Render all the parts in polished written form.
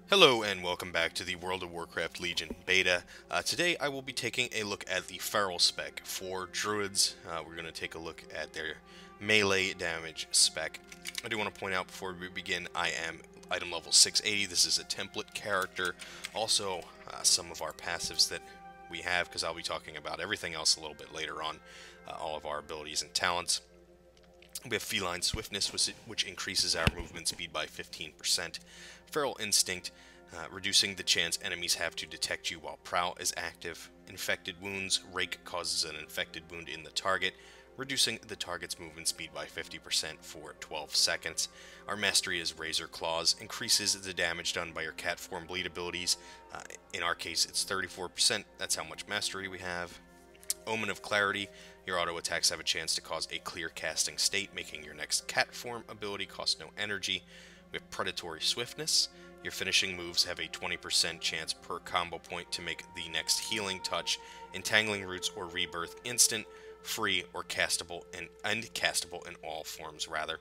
Hello and welcome back to the World of Warcraft Legion beta. Today I will be taking a look at the Feral spec for Druids. We're going to take a look at their melee damage spec. I do want to point out before we begin, I am item level 680. This is a template character. Also, some of our passives that we have, because I'll be talking about everything else a little bit later on, all of our abilities and talents. We have Feline Swiftness, which increases our movement speed by 15%. Feral Instinct, reducing the chance enemies have to detect you while Prowl is active. Infected Wounds, Rake causes an infected wound in the target, reducing the target's movement speed by 50% for 12 seconds. Our Mastery is Razor Claws, increases the damage done by your cat form bleed abilities. In our case, it's 34%. That's how much Mastery we have. Omen of Clarity, your auto attacks have a chance to cause a clear casting state, making your next cat form ability cost no energy. We have Predatory Swiftness, your finishing moves have a 20% chance per combo point to make the next healing touch, entangling roots or rebirth instant, free, or castable, and castable in all forms rather.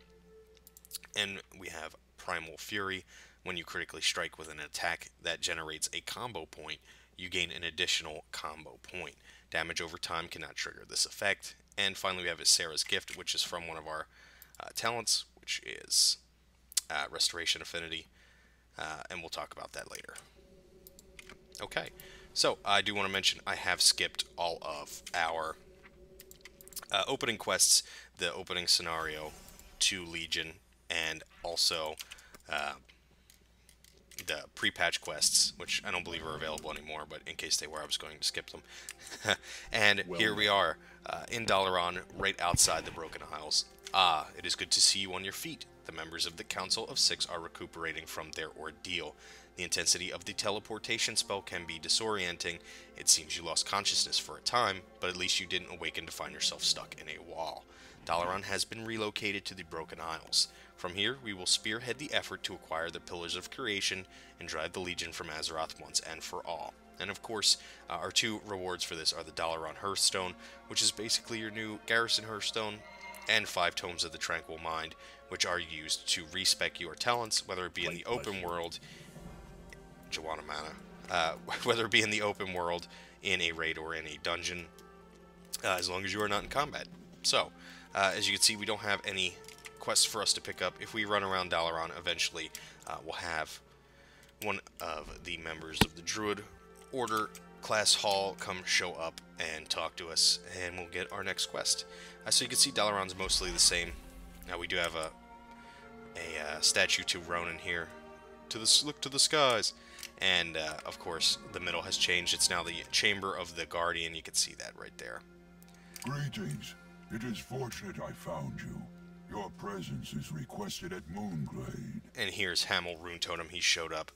And we have Primal Fury, when you critically strike with an attack that generates a combo point, you gain an additional combo point. Damage over time cannot trigger this effect. And finally we have Sarah's Gift, which is from one of our talents, which is Restoration Affinity, and we'll talk about that later. Okay, so I do want to mention I have skipped all of our opening quests, the opening scenario to Legion, and also the pre-patch quests, which I don't believe are available anymore, but in case they were, I was going to skip them. And well, here we are, in Dalaran, right outside the Broken Isles. Ah, it is good to see you on your feet. The members of the Council of Six are recuperating from their ordeal. The intensity of the teleportation spell can be disorienting. It seems you lost consciousness for a time, but at least you didn't awaken to find yourself stuck in a wall. Dalaran has been relocated to the Broken Isles. From here, we will spearhead the effort to acquire the Pillars of Creation and drive the Legion from Azeroth once and for all. And of course, our two rewards for this are the Dalaran Hearthstone, which is basically your new Garrison Hearthstone, and 5 Tomes of the Tranquil Mind, which are used to respec your talents, whether it be in the open world, Joanna Mana, whether it be in the open world, in a raid, or in a dungeon, as long as you are not in combat. So, as you can see, we don't have any quests for us to pick up. If we run around Dalaran, eventually we'll have one of the members of the Druid Order class hall come show up and talk to us, and we'll get our next quest. So you can see Dalaran's mostly the same. Now we do have a statue to Ronan here. Look to the skies. And of course the middle has changed. It's now the Chamber of the Guardian. You can see that right there. Greetings. It is fortunate I found you. Your presence is requested at Moonglade. And here's Hamel Rune Totem. He showed up.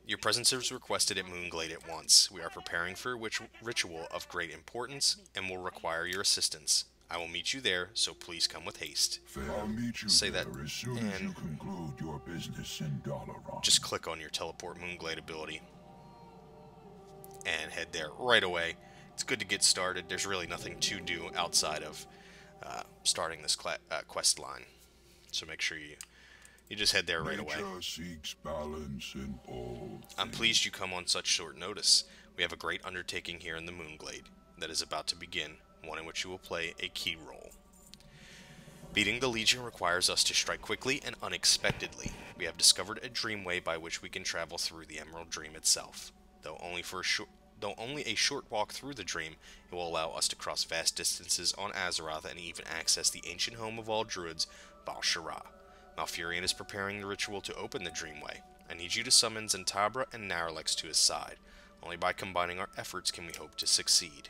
Your presence is requested at Moonglade at once. We are preparing for a ritual of great importance and will require your assistance. I will meet you there, so please come with haste. I'll meet you Say there that, as soon as you conclude your business in Dalaran. Just click on your Teleport Moonglade ability and head there right away. It's good to get started. There's really nothing to do outside of starting this quest line. So make sure you just head there right away. Seeks balance in all I'm pleased you come on such short notice. We have a great undertaking here in the Moonglade that is about to begin, one in which you will play a key role. Beating the Legion requires us to strike quickly and unexpectedly. We have discovered a dreamway by which we can travel through the Emerald Dream itself. Though only a short walk through the dream, it will allow us to cross vast distances on Azeroth and even access the ancient home of all druids, Bal-Shara. Malfurion is preparing the ritual to open the Dreamway. I need you to summon Zentabra and Narlex to his side. Only by combining our efforts can we hope to succeed.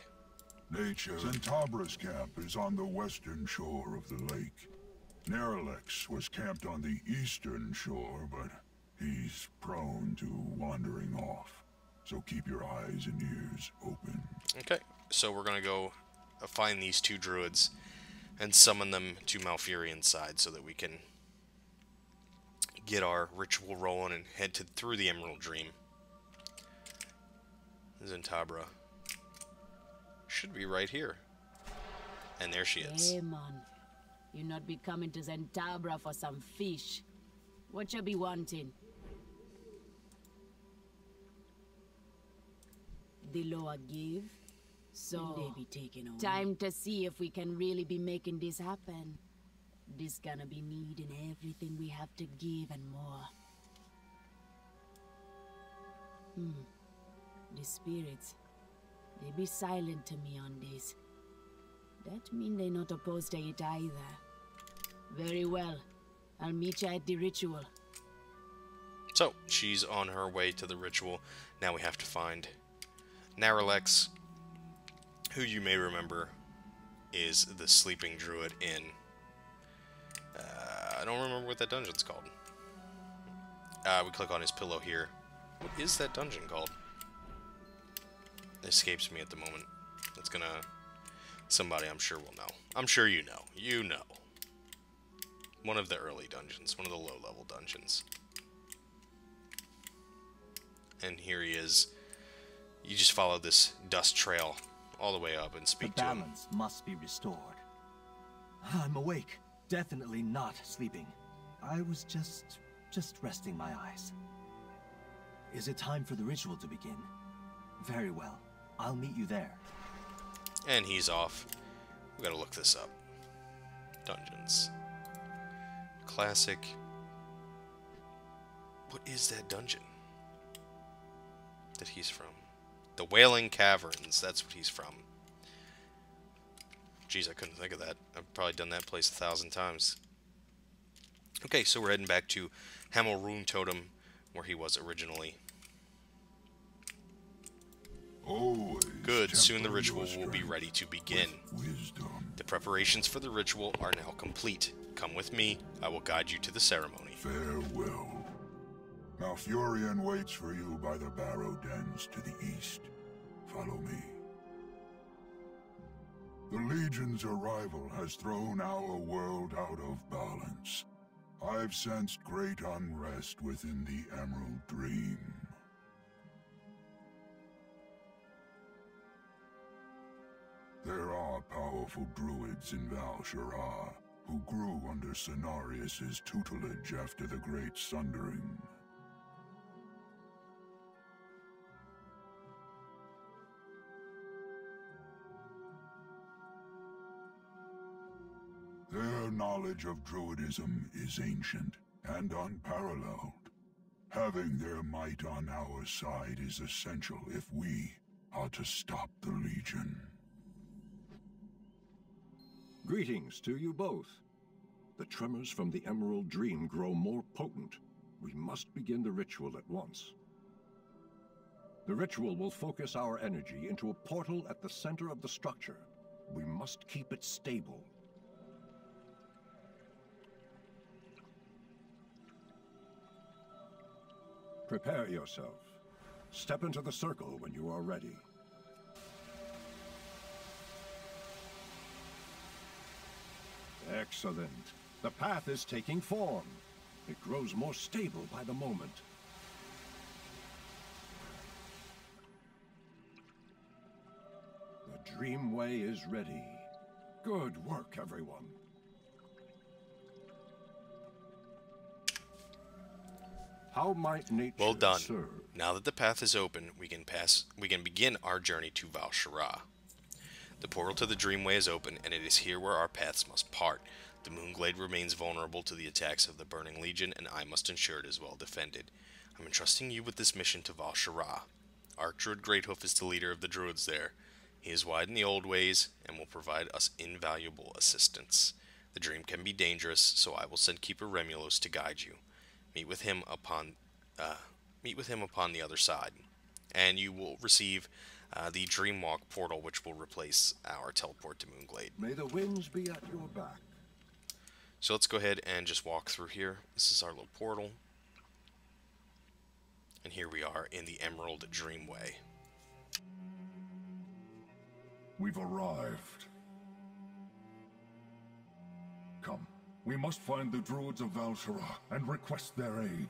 Zentabra's camp is on the western shore of the lake. Narlex was camped on the eastern shore, but he's prone to wandering off. So keep your eyes and ears open. Okay, so we're going to go find these 2 druids and summon them to Malfurion's side so that we can get our ritual rolling and head through the Emerald Dream. Zentabra should be right here. And there she is. Hey man, you not be coming to Zentabra for some fish. What you be wanting? the Loa give. So, time to see if we can really be making this happen. This gonna be needing everything we have to give and more. The spirits, they be silent to me on this. That mean they not opposed to it either. Very well. I'll meet you at the ritual. So, she's on her way to the ritual. Now we have to find Naralex, who you may remember is the sleeping druid in... I don't remember what that dungeon's called. We click on his pillow here. What is that dungeon called? It escapes me at the moment. It's gonna... Somebody I'm sure will know. I'm sure you know. You know. One of the early dungeons. One of the low-level dungeons. And here he is. You just follow this dust trail all the way up and speak to him. The balance must be restored. I'm awake. Definitely not sleeping. I was just resting my eyes. Is it time for the ritual to begin? Very well. I'll meet you there. And he's off. We gotta look this up. Dungeons. Classic. What is that dungeon that he's from? The Wailing Caverns. That's what he's from. Jeez, I couldn't think of that. I've probably done that place 1,000 times. Okay, so we're heading back to Hamel Rune Totem, where he was originally. Always Good, soon the temper ritual your will be strength ready to begin. with wisdom. The preparations for the ritual are now complete. Come with me, I will guide you to the ceremony. Farewell. Malfurion waits for you by the barrow dens to the east. Follow me. The Legion's arrival has thrown our world out of balance. I've sensed great unrest within the Emerald Dream. There are powerful druids in Val-Shara who grew under Cenarius' tutelage after the Great Sundering. Their knowledge of Druidism is ancient and unparalleled. Having their might on our side is essential if we are to stop the Legion. Greetings to you both. The tremors from the Emerald Dream grow more potent. We must begin the ritual at once. The ritual will focus our energy into a portal at the center of the structure. We must keep it stable. Prepare yourself. Step into the circle when you are ready. Excellent. The path is taking form. It grows more stable by the moment. The Dreamway is ready. Good work, everyone. How might nature Well done. serve? Now that the path is open, we can begin our journey to Val-Shara. The portal to the Dreamway is open, and it is here where our paths must part. The Moonglade remains vulnerable to the attacks of the Burning Legion, and I must ensure it is well defended. I'm entrusting you with this mission to Val-Shara. Archdruid Greathoof is the leader of the Druids there. He is wide in the old ways, and will provide us invaluable assistance. The dream can be dangerous, so I will send Keeper Remulos to guide you. Meet with him upon the other side, and you will receive the Dreamwalk portal, which will replace our teleport to Moonglade. May the winds be at your back. So let's go ahead and just walk through here. This is our little portal, and here we are in the Emerald Dreamway. We've arrived. Come, we must find the Druids of Val-Shara and request their aid.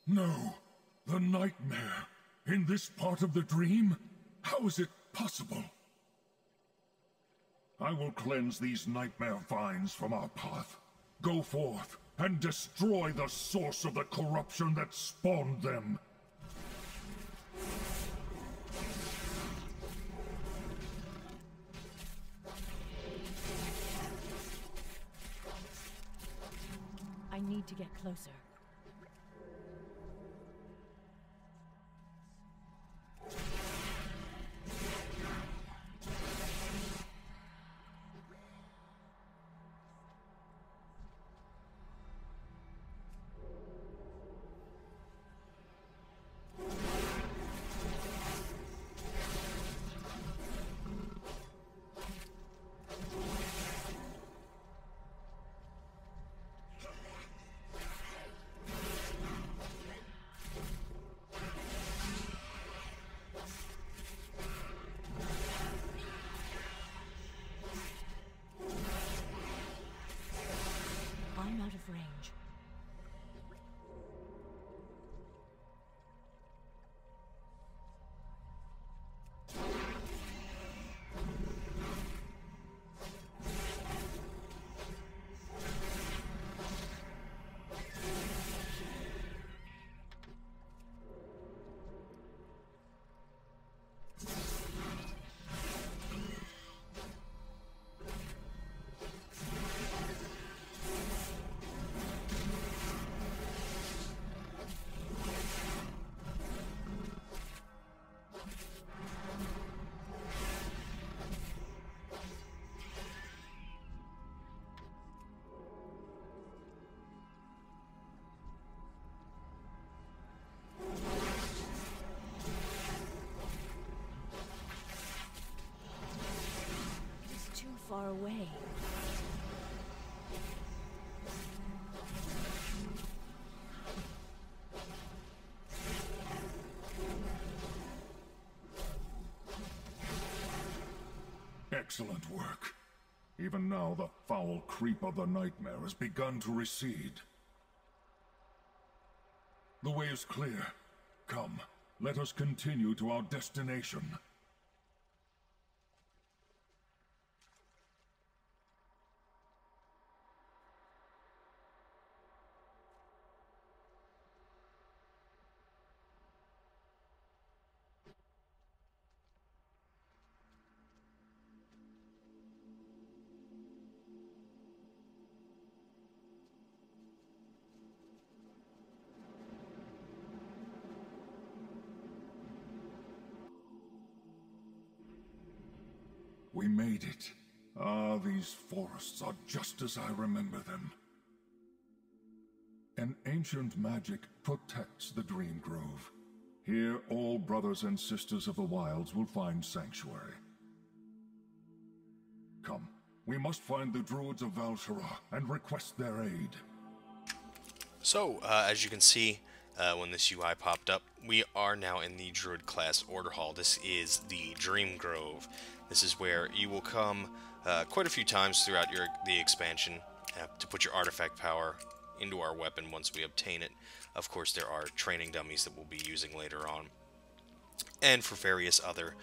No. The nightmare. In this part of the dream? How is it possible? I will cleanse these nightmare vines from our path. Go forth and destroy the source of the corruption that spawned them. I need to get closer. I'm out of range. It's too far away. Excellent work. Even now, the foul creep of the nightmare has begun to recede. The way is clear. Come, let us continue to our destination. We made it. Ah, these forests are just as I remember them. An ancient magic protects the Dream Grove. Here, all brothers and sisters of the wilds will find sanctuary. Come, we must find the Druids of Val'Shara and request their aid. So, as you can see, when this UI popped up, we are now in the Druid class Order Hall. This is the Dream Grove. This is where you will come quite a few times throughout the expansion to put your artifact power into our weapon once we obtain it. Of course, there are training dummies that we'll be using later on. And for various other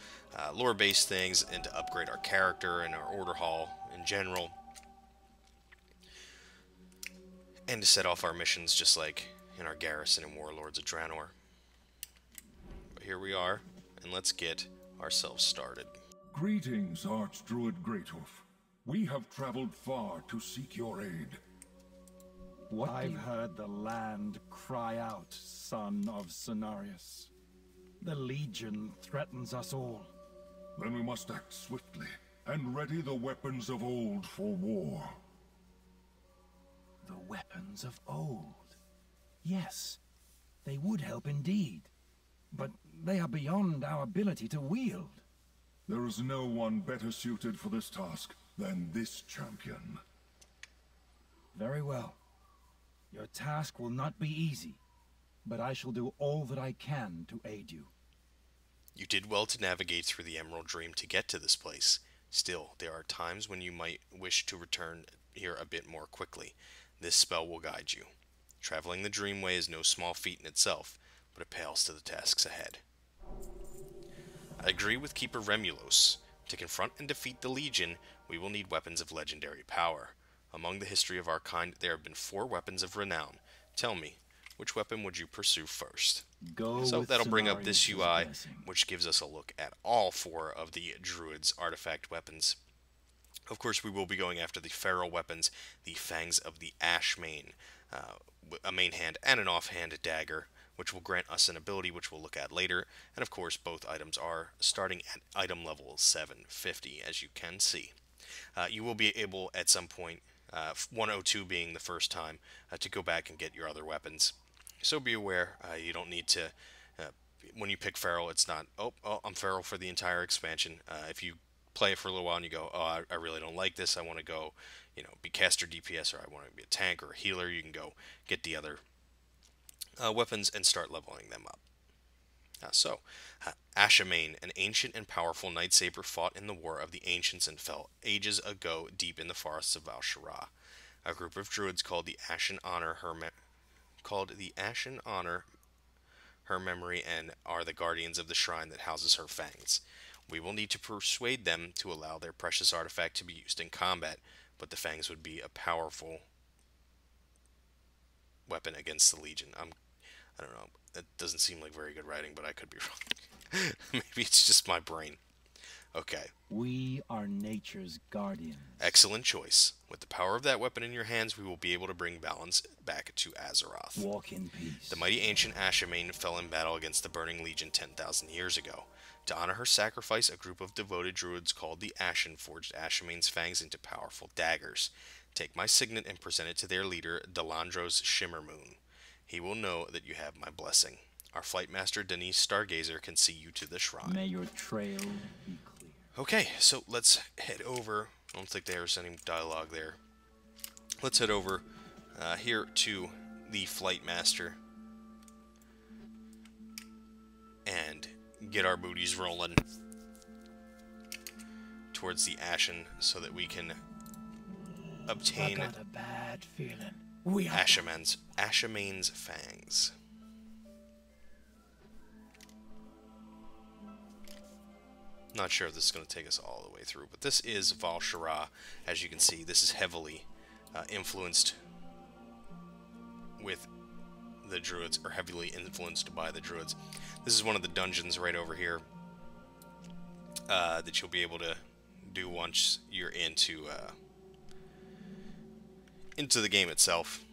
lore-based things, and to upgrade our character and our Order Hall in general. And to set off our missions just like in our garrison and Warlords of Draenor. But here we are, and let's get ourselves started. Greetings, Archdruid Greathoof. We have traveled far to seek your aid. I've heard the land cry out, son of Cenarius. The Legion threatens us all. Then we must act swiftly and ready the weapons of old for war. The weapons of old. Yes, they would help indeed. But they are beyond our ability to wield. There is no one better suited for this task than this champion. Very well. Your task will not be easy, but I shall do all that I can to aid you. You did well to navigate through the Emerald Dream to get to this place. Still, there are times when you might wish to return here a bit more quickly. This spell will guide you. Traveling the Dreamway is no small feat in itself, but it pales to the tasks ahead. I agree with Keeper Remulos. To confront and defeat the Legion, we will need weapons of legendary power. Among the history of our kind, there have been 4 weapons of renown. Tell me, which weapon would you pursue first? So that'll bring up this UI, which gives us a look at all 4 of the Druid's artifact weapons. Of course, we will be going after the feral weapons, the Fangs of the Ashmane, a main hand and an offhand dagger, which will grant us an ability which we'll look at later. And of course, both items are starting at item level 750, as you can see. You will be able at some point, 102 being the first time, to go back and get your other weapons. So be aware, you don't need to, when you pick feral, it's not, oh, I'm feral for the entire expansion. If you play it for a little while and you go, oh, I really don't like this, I want to go, be caster DPS, or I want to be a tank or a healer, you can go get the other weapons and start leveling them up. Ashmane, an ancient and powerful lightsaber, fought in the War of the Ancients and fell ages ago deep in the forests of Val'Sharah. A group of druids called the Ashen honor her memory and are the guardians of the shrine that houses her fangs. We will need to persuade them to allow their precious artifact to be used in combat, but the fangs would be a powerful weapon against the Legion. I don't know. It doesn't seem like very good writing, but I could be wrong. Maybe it's just my brain. Okay. We are nature's guardians. Excellent choice. With the power of that weapon in your hands, we will be able to bring balance back to Azeroth. Walk in peace. The mighty ancient Ashmane fell in battle against the Burning Legion 10,000 years ago. To honor her sacrifice, a group of devoted druids called the Ashen forged Ashmane's fangs into powerful daggers. Take my signet and present it to their leader, Delandros Shimmermoon. He will know that you have my blessing. Our flight master, Denise Stargazer, can see you to the shrine. May your trail be clear. Okay, so let's head over. I don't think there's any dialogue there. Let's head over here to the flight master and get our booties rolling towards the Ashen so that we can obtain I got a bad feeling. Ashmane's fangs. Not sure if this is going to take us all the way through, but this is Val'Sharah. As you can see, this is heavily influenced with the druids, or heavily influenced by the druids. This is one of the dungeons right over here that you'll be able to do once you're into the game itself.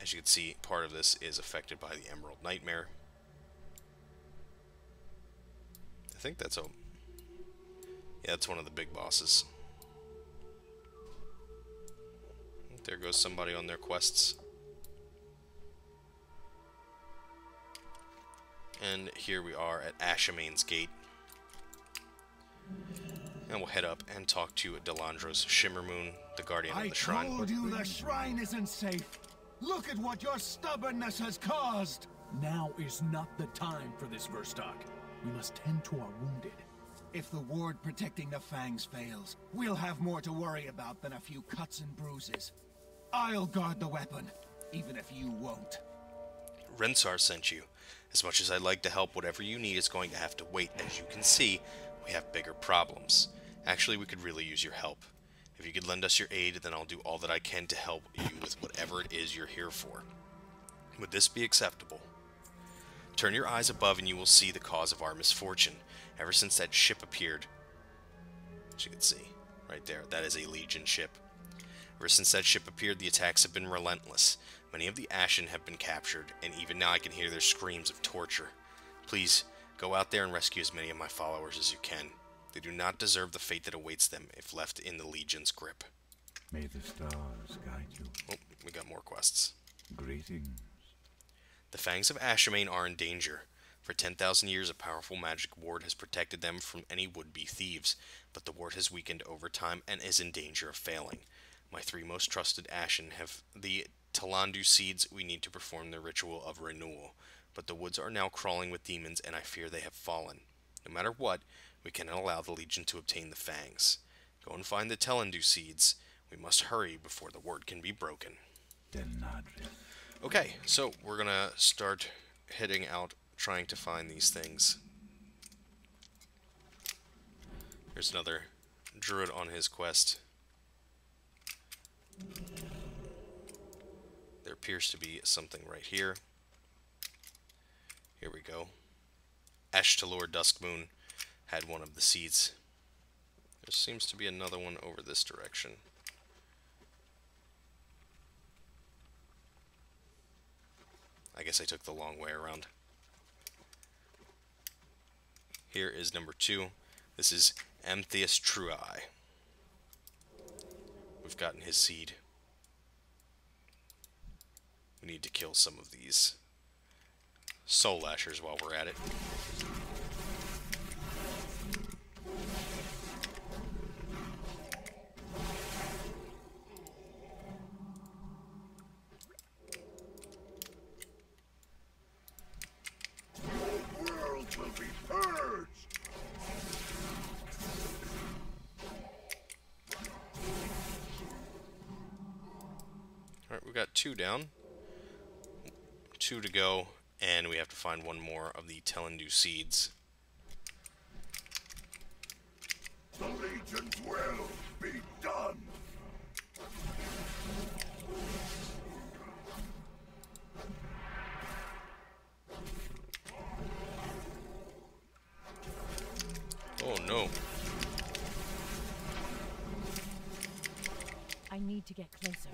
As you can see, part of this is affected by the Emerald Nightmare. I think that's that's one of the big bosses. There goes somebody on their quests. And here we are at Ashmane's Gate. And we'll head up and talk to Delandros Shimmermoon, the guardian of the shrine. I told you the shrine isn't safe. Look at what your stubbornness has caused. Now is not the time for this, Verstok. We must tend to our wounded. If the ward protecting the Fangs fails, we'll have more to worry about than a few cuts and bruises. I'll guard the weapon, even if you won't. Rensar sent you. As much as I'd like to help, whatever you need is going to have to wait. As you can see, we have bigger problems. Actually, we could really use your help. If you could lend us your aid, then I'll do all that I can to help you with whatever it is you're here for. Would this be acceptable? Turn your eyes above and you will see the cause of our misfortune. Ever since that ship appeared, as you can see, right there, that is a Legion ship. Ever since that ship appeared, the attacks have been relentless. Many of the Ashen have been captured, and even now I can hear their screams of torture. Please, go out there and rescue as many of my followers as you can. They do not deserve the fate that awaits them if left in the Legion's grip. May the stars guide you. Oh, we got more quests. Greetings. The Fangs of Ashmane are in danger. For 10,000 years, a powerful magic ward has protected them from any would-be thieves, but the ward has weakened over time and is in danger of failing. My 3 most trusted Ashen have the Talandu seeds we need to perform the ritual of renewal, but the woods are now crawling with demons and I fear they have fallen. No matter what, we cannot allow the Legion to obtain the Fangs. Go and find the Talandu seeds. We must hurry before the word can be broken. Denadris. Okay, so we're gonna start heading out trying to find these things. There's another druid on his quest. There appears to be something right here. Here we go. Ashtalor Duskmoon had one of the seeds. There seems to be another one over this direction. I guess I took the long way around. Here is number 2. This is Amethyst Trui. We've gotten his seed. We need to kill some of these Soul Lashers while we're at it. The world will be purged! Alright, we got 2 down. 2 to go, and we have to find one more of the Telendu seeds. The Legion's will be done! Oh no. I need to get closer.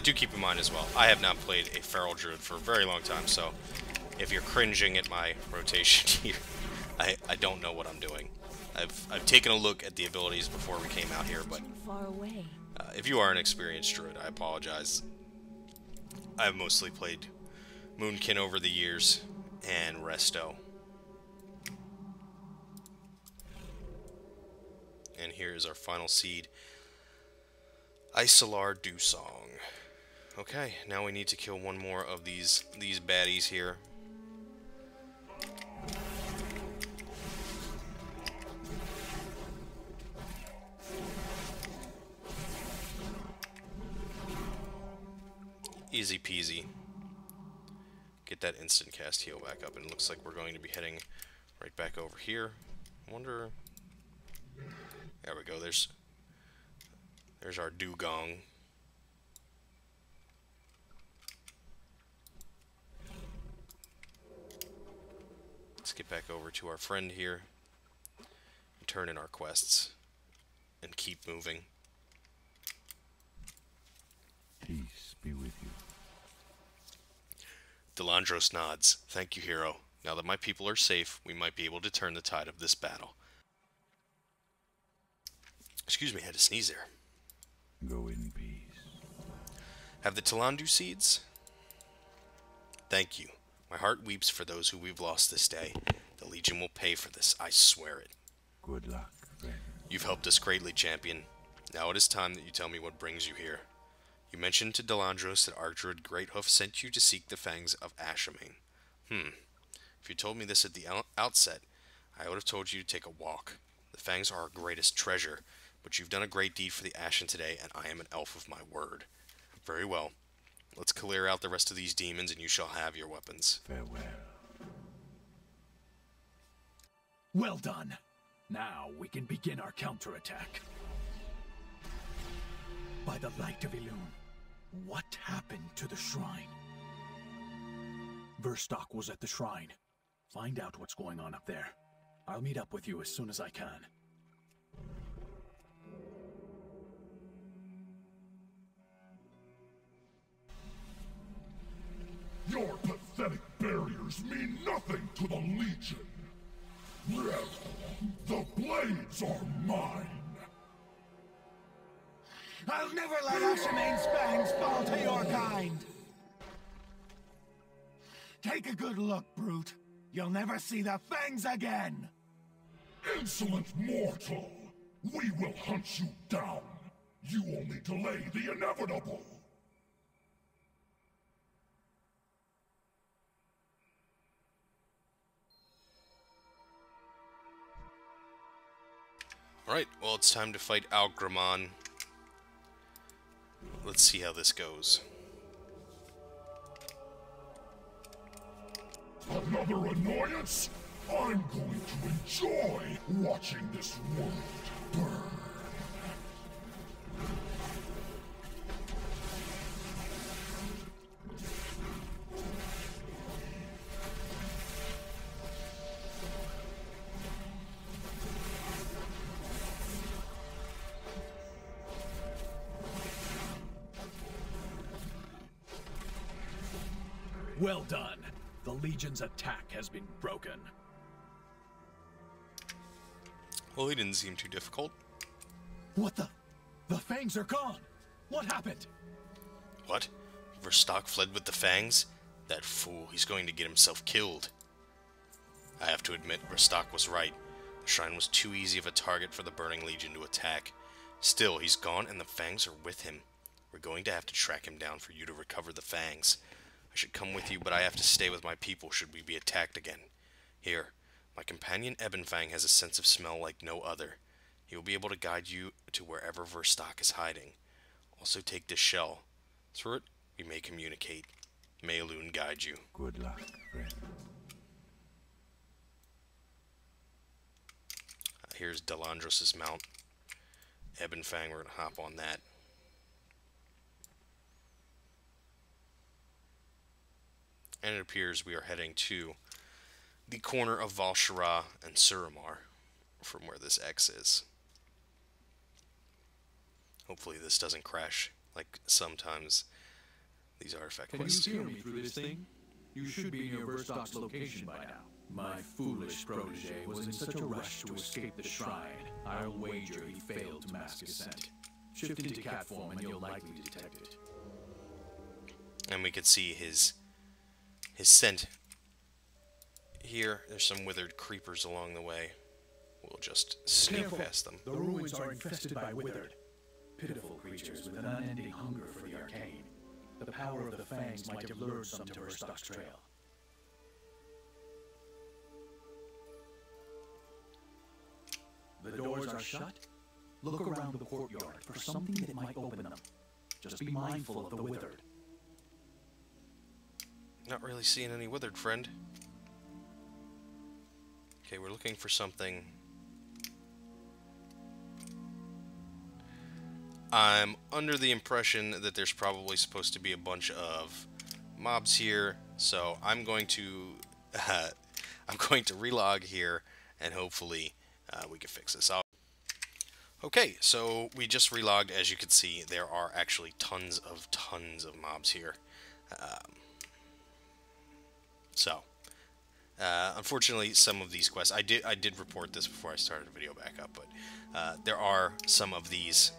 Do keep in mind as well, I have not played a Feral Druid for a very long time, so if you're cringing at my rotation here, I don't know what I'm doing. I've taken a look at the abilities before we came out here, but Far away. if you are an experienced Druid, I apologize. I've mostly played Moonkin over the years, and Resto. And here is our final seed, Isolar Dusong. Okay, now we need to kill one more of these baddies here. Easy peasy. Get that instant cast heal back up, and it looks like we're going to be heading right back over here. I wonder... There we go, there's our dugong. Let's get back over to our friend here and turn in our quests and keep moving. Peace be with you. Delandros nods. Thank you, hero. Now that my people are safe, we might be able to turn the tide of this battle. Excuse me, I had to sneeze there. Go in peace. Have the Telandu seeds? Thank you. My heart weeps for those who we've lost this day. The Legion will pay for this, I swear it. Good luck, friend. You've helped us greatly, champion. Now it is time that you tell me what brings you here. You mentioned to Delandros that Archdruid Greathoof sent you to seek the fangs of Ashamain. If you told me this at the outset, I would have told you to take a walk. The fangs are our greatest treasure, but you've done a great deed for the Ashen today, and I am an elf of my word. Very well. Let's clear out the rest of these demons, and you shall have your weapons. Farewell. Well done. Now we can begin our counterattack. By the light of Elune, what happened to the shrine? Verstock was at the shrine. Find out what's going on up there. I'll meet up with you as soon as I can. Your pathetic barriers mean nothing to the Legion. The blades are mine. I'll never let Ashamain's fangs fall to your kind! Take a good look, brute. You'll never see the fangs again! Insolent mortal! We will hunt you down. You only delay the inevitable. Alright, well, it's time to fight Algramon. Let's see how this goes. Another annoyance? I'm going to enjoy watching this world burn. Well done. The Legion's attack has been broken. Well, he didn't seem too difficult. What the? The fangs are gone! What happened? What? Verstock fled with the fangs? That fool, he's going to get himself killed. I have to admit, Verstock was right. The shrine was too easy of a target for the Burning Legion to attack. Still, he's gone and the fangs are with him. We're going to have to track him down for you to recover the fangs. I should come with you, but I have to stay with my people should we be attacked again. Here, my companion Ebonfang has a sense of smell like no other. He will be able to guide you to wherever Verstock is hiding. Also take this shell. Through it, we may communicate. May Elune guide you. Good luck, friend. Here's Delandros' mount. Ebonfang, we're going to hop on that. And it appears we are heading to the corner of Val'Sharah and Suramar from where this X is. Hopefully this doesn't crash like sometimes these artifact quests Can you hear me through this thing? You should be near Verstock's location by now. My foolish protege was in such a rush to escape the shrine, I'll wager he failed to mask his scent. Shift into cat form and you'll likely detect it. And we could see his scent. Here, there's some withered creepers along the way. We'll just sneak past them. The ruins are infested by withered. Pitiful creatures with an unending hunger for the arcane. The power of the fangs might have lured some to Verstock's trail. The doors are shut. Look around the courtyard for something that might open them. Just be mindful of the withered. Not really seeing any withered, friend. Okay, we're looking for something. I'm under the impression that there's probably supposed to be a bunch of mobs here, so I'm going to relog here, and hopefully we can fix this out. Okay, so we just relogged. As you can see, there are actually tons of mobs here. Unfortunately, some of these quests, I did report this before I started the video back up, but there are some of these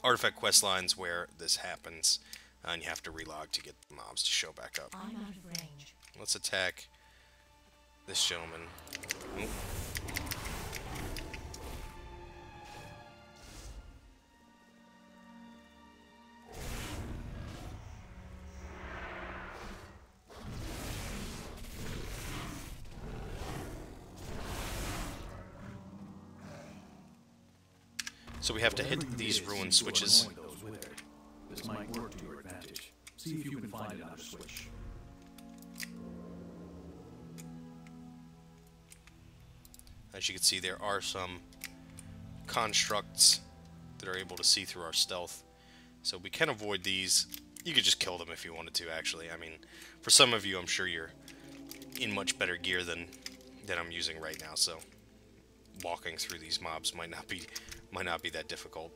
artifact quest lines where this happens, and you have to relog to get the mobs to show back up. I'm out of range. Let's attack this gentleman. Oh. So we have to hit these ruin switches. This might work to your advantage. See if you can find another switch. As you can see, there are some constructs that are able to see through our stealth. So we can avoid these. You could just kill them if you wanted to, actually. I mean, for some of you, I'm sure you're in much better gear than I'm using right now, so walking through these mobs might not be that difficult.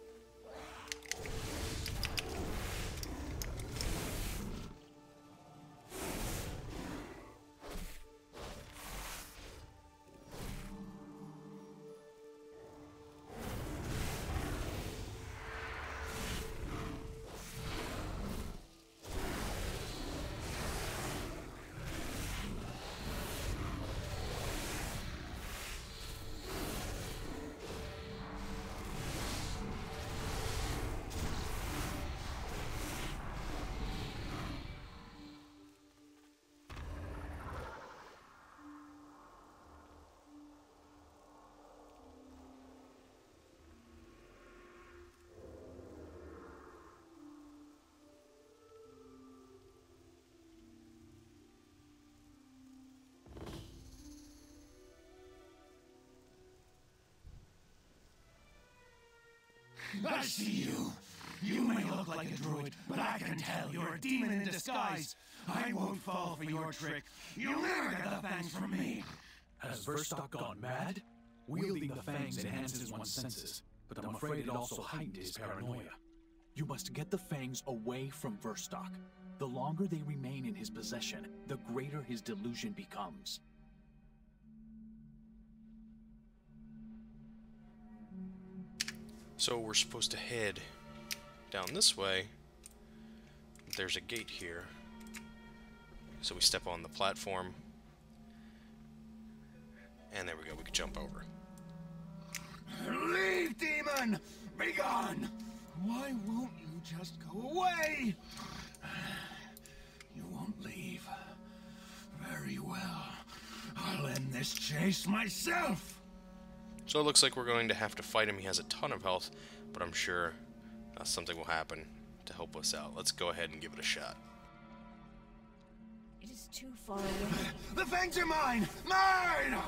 I see you. You may look like a druid, but I can tell you're a demon in disguise. I won't fall for your trick. You'll never get the fangs from me. Has Verstock gone mad? Wielding the fangs enhances one's senses, but I'm afraid it also heightened his paranoia. You must get the fangs away from Verstock. The longer they remain in his possession, the greater his delusion becomes. So we're supposed to head down this way. There's a gate here. So we step on the platform. And there we go, we can jump over. Leave, demon! Be gone! Why won't you just go away? You won't leave. Very well. I'll end this chase myself! So it looks like we're going to have to fight him. He has a ton of health, but I'm sure something will happen to help us out. Let's go ahead and give it a shot. It is too far away. The fangs are mine! Mine!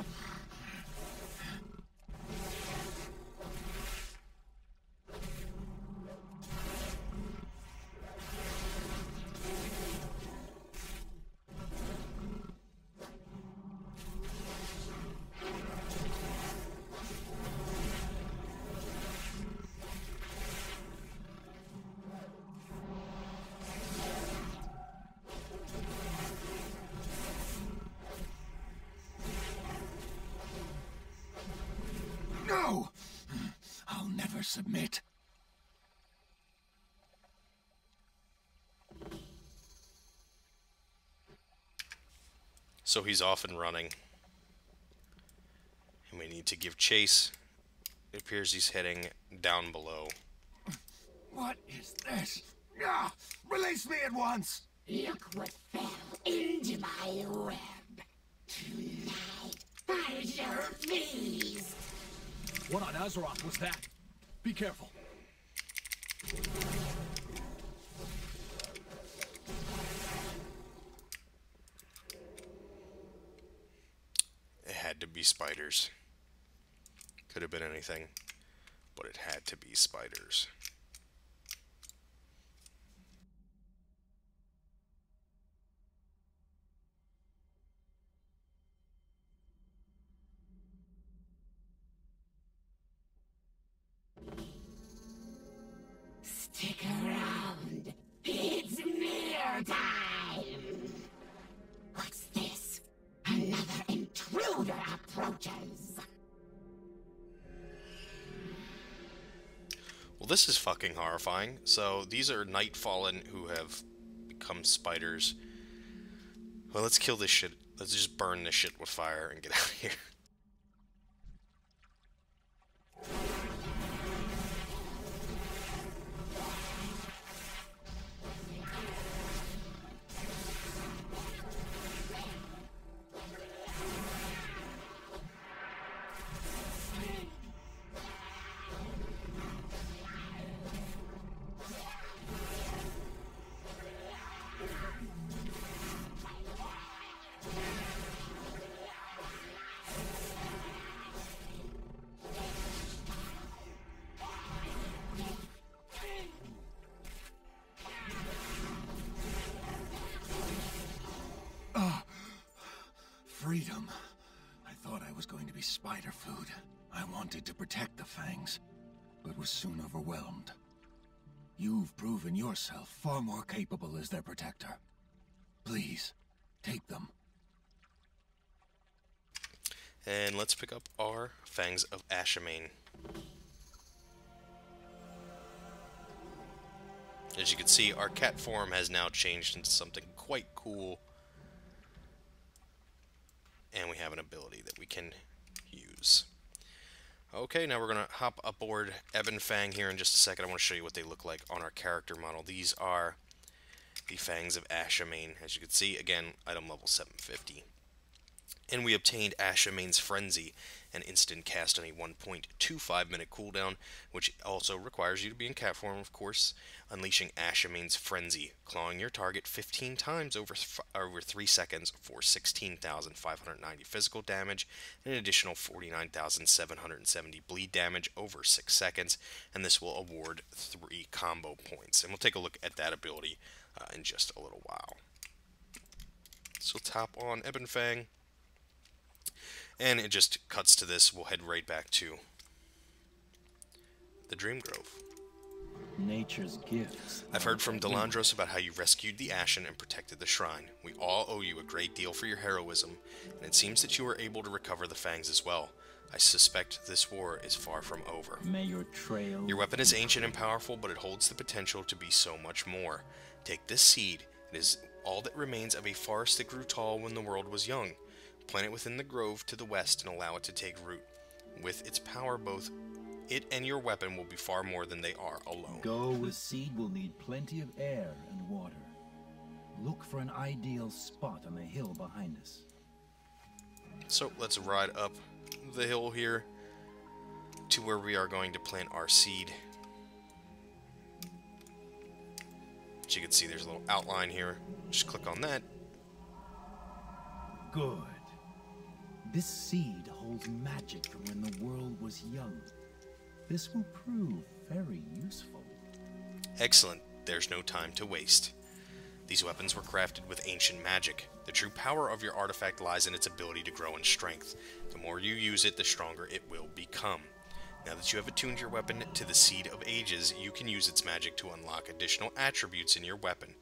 No! I'll never submit. So he's off and running. And we need to give chase. It appears he's heading down below. What is this? Ah, release me at once! Look what fell into my web. Tonight, I shall feast. What on Azeroth was that? Be careful. It had to be spiders. Could have been anything, but it had to be spiders. Stick around. It's meal time. What's this? Another intruder approaches. Well, this is fucking horrifying. So these are Nightfallen who have become spiders. Well, let's kill this shit. Let's just burn this shit with fire and get out of here. Freedom. I thought I was going to be spider food. I wanted to protect the fangs, but was soon overwhelmed. You've proven yourself far more capable as their protector. Please, take them. And let's pick up our Fangs of Ashamain. As you can see, our cat form has now changed into something quite cool. And we have an ability that we can use. Okay, now we're going to hop aboard Ebon Fang here in just a second. I want to show you what they look like on our character model. These are the Fangs of Ashamain. As you can see, again, item level 750. And we obtained Ashamane's Frenzy, an instant cast on a 1.25 minute cooldown, which also requires you to be in cat form, of course. Unleashing Ashamane's Frenzy, clawing your target 15 times over 3 seconds for 16,590 physical damage, and an additional 49,770 bleed damage over 6 seconds, and this will award 3 combo points. And we'll take a look at that ability in just a little while. So tap on Ebon Fang. And it just cuts to this. We'll head right back to the Dream Grove. Nature's gifts. I've heard from Delandros about how you rescued the Ashen and protected the shrine. We all owe you a great deal for your heroism, and it seems that you were able to recover the fangs as well. I suspect this war is far from over. May your trail... Your weapon is ancient and powerful, but it holds the potential to be so much more. Take this seed. It is all that remains of a forest that grew tall when the world was young. Plant it within the grove to the west and allow it to take root. With its power, both it and your weapon will be far more than they are alone. Go. The seed will need plenty of air and water. Look for an ideal spot on the hill behind us. So let's ride up the hill here to where we are going to plant our seed. As you can see, there's a little outline here. Just click on that. Good. This seed holds magic from when the world was young. This will prove very useful. Excellent. There's no time to waste. These weapons were crafted with ancient magic. The true power of your artifact lies in its ability to grow in strength. The more you use it, the stronger it will become. Now that you have attuned your weapon to the Seed of Ages, you can use its magic to unlock additional attributes in your weapon.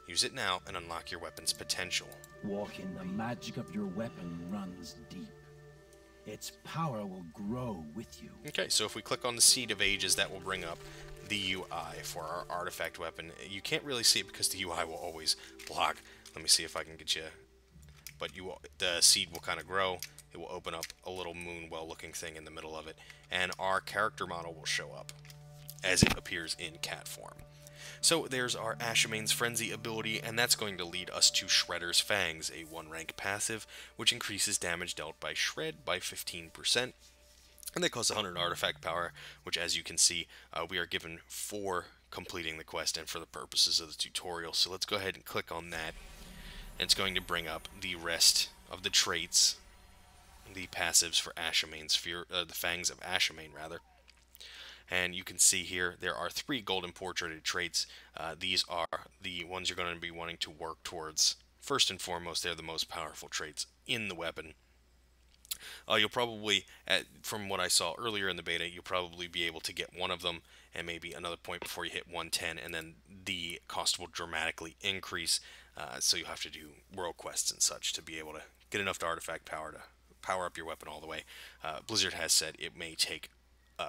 Use it now and unlock your weapon's potential. Walk in the magic of your weapon runs deep. Its power will grow with you. Okay, so if we click on the Seed of Ages, that will bring up the UI for our artifact weapon. You can't really see it because the UI will always block. Let me see if I can get you. But the seed will kind of grow. It will open up a little moon-well looking thing in the middle of it. And our character model will show up as it appears in cat form. So there's our Ashamane's Frenzy ability, and that's going to lead us to Shredder's Fangs, a 1-rank passive, which increases damage dealt by Shred by 15%. And that costs 100 artifact power, which, as you can see, we are given for completing the quest and for the purposes of the tutorial. So let's go ahead and click on that. And it's going to bring up the rest of the traits, the passives for Ashamane's the Fangs of Ashamane, rather. And you can see here there are 3 golden portraited traits. These are the ones you're going to be wanting to work towards. First and foremost, they're the most powerful traits in the weapon. You'll probably, from what I saw earlier in the beta, you'll probably be able to get one of them and maybe another point before you hit 110, and then the cost will dramatically increase. So you'll have to do world quests and such to be able to get enough artifact power to power up your weapon all the way. Blizzard has said it may take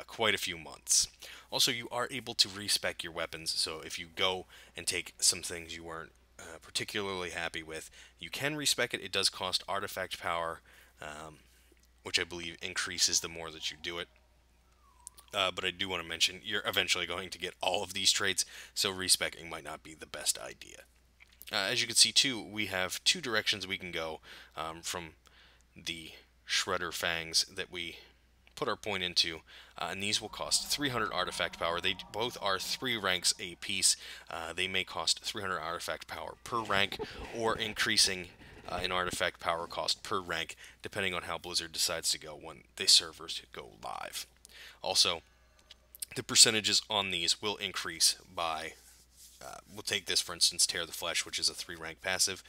quite a few months. Also, you are able to respec your weapons, so if you go and take some things you weren't particularly happy with, you can respec it. It does cost artifact power, which I believe increases the more that you do it. But I do want to mention, you're eventually going to get all of these traits, so respecing might not be the best idea. As you can see, too, we have 2 directions we can go from the Shredder Fangs that we put our point into, and these will cost 300 artifact power. They both are 3 ranks a piece. They may cost 300 artifact power per rank, or increasing in artifact power cost per rank, depending on how Blizzard decides to go when the servers go live. Also, the percentages on these will increase by, we'll take this for instance, Tear the Flesh, which is a 3-rank passive.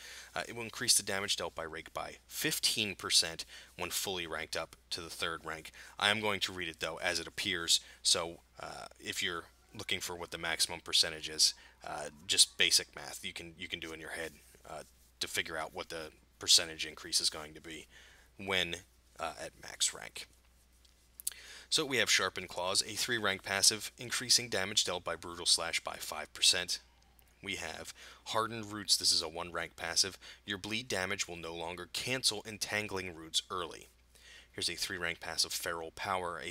It will increase the damage dealt by rank by 15% when fully ranked up to the 3rd rank. I am going to read it though as it appears, so if you're looking for what the maximum percentage is, just basic math you can do in your head to figure out what the percentage increase is going to be when at max rank. So we have Sharpened Claws, a 3-rank passive, increasing damage dealt by Brutal Slash by 5%. We have Hardened Roots. This is a 1-rank passive. Your bleed damage will no longer cancel Entangling Roots early. Here's a 3-rank passive, Feral Power.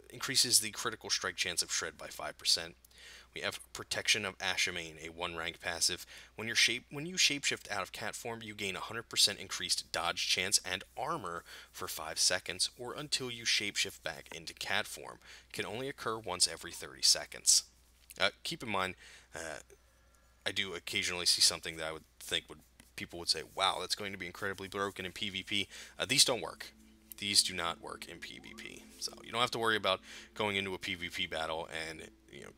Increases the critical strike chance of Shred by 5%. We have Protection of Ashamain, a 1-rank passive. When you shapeshift out of cat form, you gain 100% increased dodge chance and armor for 5 seconds, or until you shapeshift back into cat form. It can only occur once every 30 seconds. Keep in mind, I do occasionally see something that I would think people would say, wow, that's going to be incredibly broken in PvP. These don't work. These do not work in PvP. So you don't have to worry about going into a PvP battle and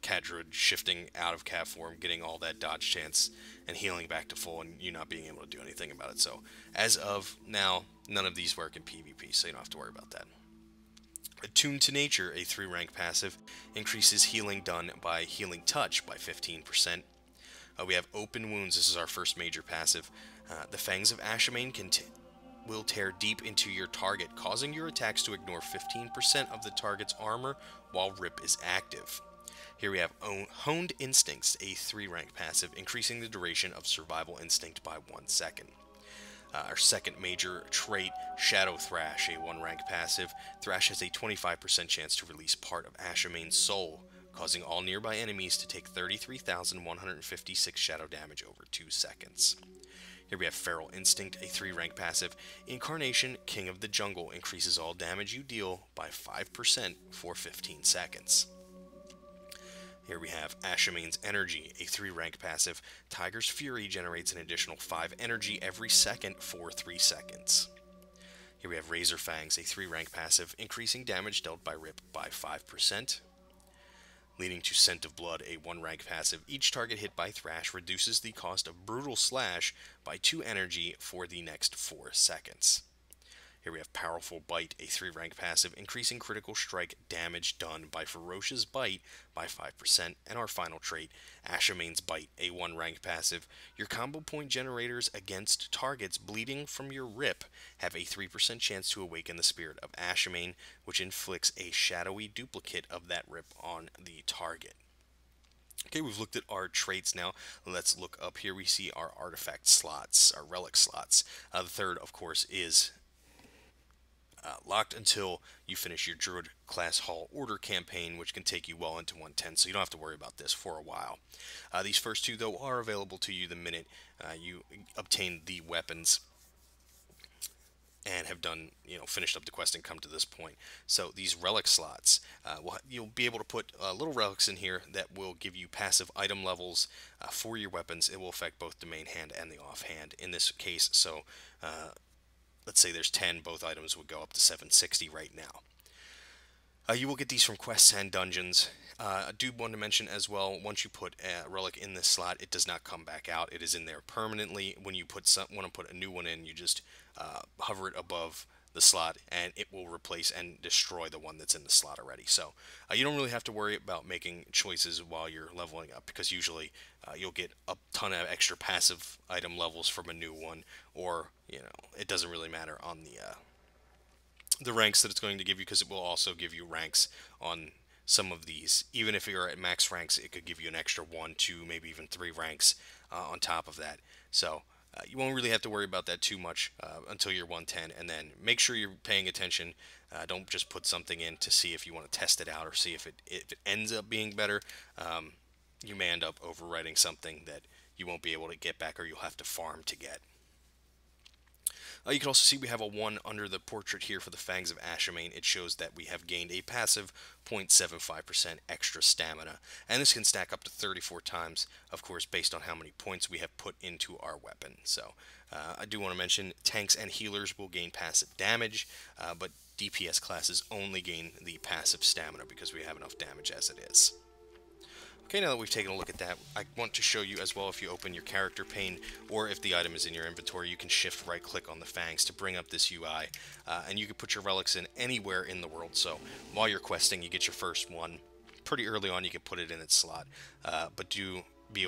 Cat Druid shifting out of cat form, getting all that dodge chance and healing back to full, and you not being able to do anything about it. So as of now, none of these work in PvP, so you don't have to worry about that. Attuned to Nature, a 3-rank passive, increases healing done by Healing Touch by 15%. We have Open Wounds. This is our first major passive. The Fangs of Ashamain will tear deep into your target, causing your attacks to ignore 15% of the target's armor while Rip is active. Here we have Honed Instincts, a 3-rank passive, increasing the duration of Survival Instinct by 1 second. Our second major trait, Shadow Thrash, a 1-rank passive. Thrash has a 25% chance to release part of Ashamain's soul, causing all nearby enemies to take 33,156 shadow damage over 2 seconds. Here we have Feral Instinct, a 3-rank passive. Incarnation, King of the Jungle, increases all damage you deal by 5% for 15 seconds. Here we have Ashamain's Energy, a 3-rank passive. Tiger's Fury generates an additional 5 energy every second for 3 seconds. Here we have Razor Fangs, a 3-rank passive, increasing damage dealt by Rip by 5%. Leading to Scent of Blood, a 1-rank passive. Each target hit by Thrash reduces the cost of Brutal Slash by 2 energy for the next 4 seconds. Here we have Powerful Bite, a 3-rank passive, increasing critical strike damage done by Ferocious Bite by 5%. And our final trait, Ashamain's Bite, a 1-rank passive. Your combo point generators against targets bleeding from your Rip have a 3% chance to awaken the spirit of Ashamain, which inflicts a shadowy duplicate of that Rip on the target. Okay, we've looked at our traits now. Let's look up here. We see our artifact slots, our relic slots. The third, of course, is locked until you finish your Druid class Hall Order campaign, which can take you well into 110, so you don't have to worry about this for a while. These first two, though, are available to you the minute you obtain the weapons and have done, finished up the quest and come to this point. So these relic slots, you'll be able to put little relics in here that will give you passive item levels for your weapons. It will affect both the main hand and the offhand in this case. So let's say there's 10, both items would go up to 760 right now. You will get these from quests and dungeons. I do want to mention as well, once you put a relic in this slot, it does not come back out. It is in there permanently. When you want to put a new one in, you just hover it above the slot, and it will replace and destroy the one that's in the slot already. So you don't really have to worry about making choices while you're leveling up, because usually you'll get a ton of extra passive item levels from a new one, or it doesn't really matter on the ranks that it's going to give you, because it will also give you ranks on some of these. Even if you're at max ranks, it could give you an extra 1, 2, maybe even 3 ranks on top of that. So you won't really have to worry about that too much until you're 110, and then make sure you're paying attention. Don't just put something in to see if you want to test it out or see if it ends up being better. You may end up overwriting something that you won't be able to get back, or you'll have to farm to get. You can also see we have a 1 under the portrait here for the Fangs of Ashamain. It shows that we have gained a passive 0.75% extra stamina, and this can stack up to 34 times, of course, based on how many points we have put into our weapon. So I do want to mention tanks and healers will gain passive damage, but DPS classes only gain the passive stamina because we have enough damage as it is. Okay, now that we've taken a look at that, I want to show you as well, if you open your character pane, or if the item is in your inventory, you can shift right click on the Fangs to bring up this UI, and you can put your relics in anywhere in the world. So while you're questing, you get your first one. Pretty early on, you can put it in its slot, but be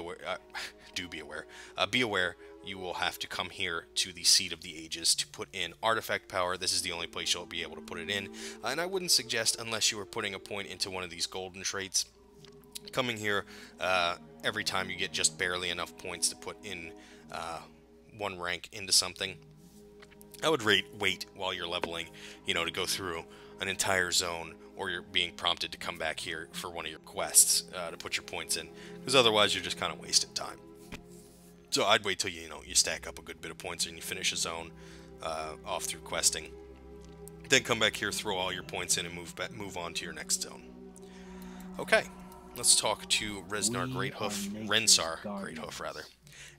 aware you will have to come here to the Seat of the Ages to put in artifact power. This is the only place you'll be able to put it in, and I wouldn't suggest, unless you are putting a point into one of these golden traits, coming here every time you get just barely enough points to put in 1 rank into something. I would wait while you're leveling, you know, to go through an entire zone, or you're being prompted to come back here for one of your quests to put your points in, because otherwise you're just kind of wasting time. So I'd wait till you stack up a good bit of points and you finish a zone off through questing. Then come back here, throw all your points in, and move on to your next zone. Okay, let's talk to Rensar Greathoof, rather.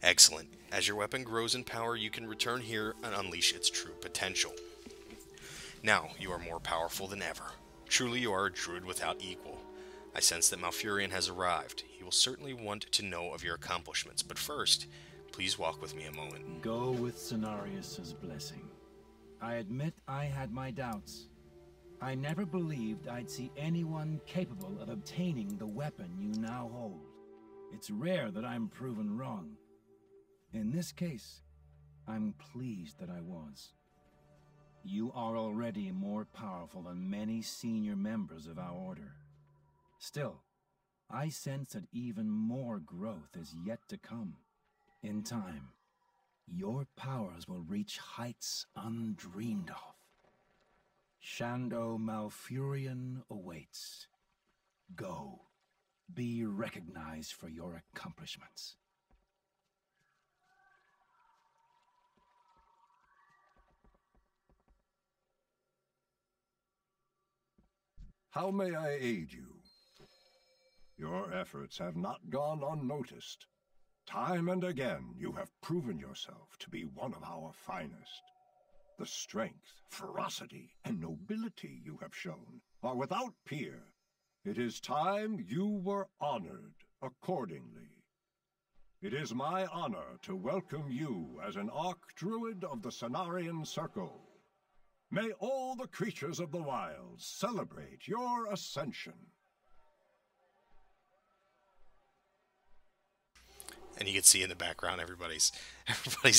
Excellent. As your weapon grows in power, you can return here and unleash its true potential. Now, you are more powerful than ever. Truly, you are a druid without equal. I sense that Malfurion has arrived. He will certainly want to know of your accomplishments, but first, please walk with me a moment. Go with Cenarius' blessing. I admit I had my doubts. I never believed I'd see anyone capable of obtaining the weapon you now hold. It's rare that I'm proven wrong. In this case, I'm pleased that I was. You are already more powerful than many senior members of our order. Still, I sense that even more growth is yet to come. In time, your powers will reach heights undreamed of. Shando Malfurion awaits. Go. Be recognized for your accomplishments. How may I aid you? Your efforts have not gone unnoticed. Time and again, you have proven yourself to be one of our finest. The strength, ferocity, and nobility you have shown are without peer. It is time you were honored accordingly. It is my honor to welcome you as an Archdruid of the Cenarian Circle. May all the creatures of the wilds celebrate your ascension. And you can see in the background, everybody's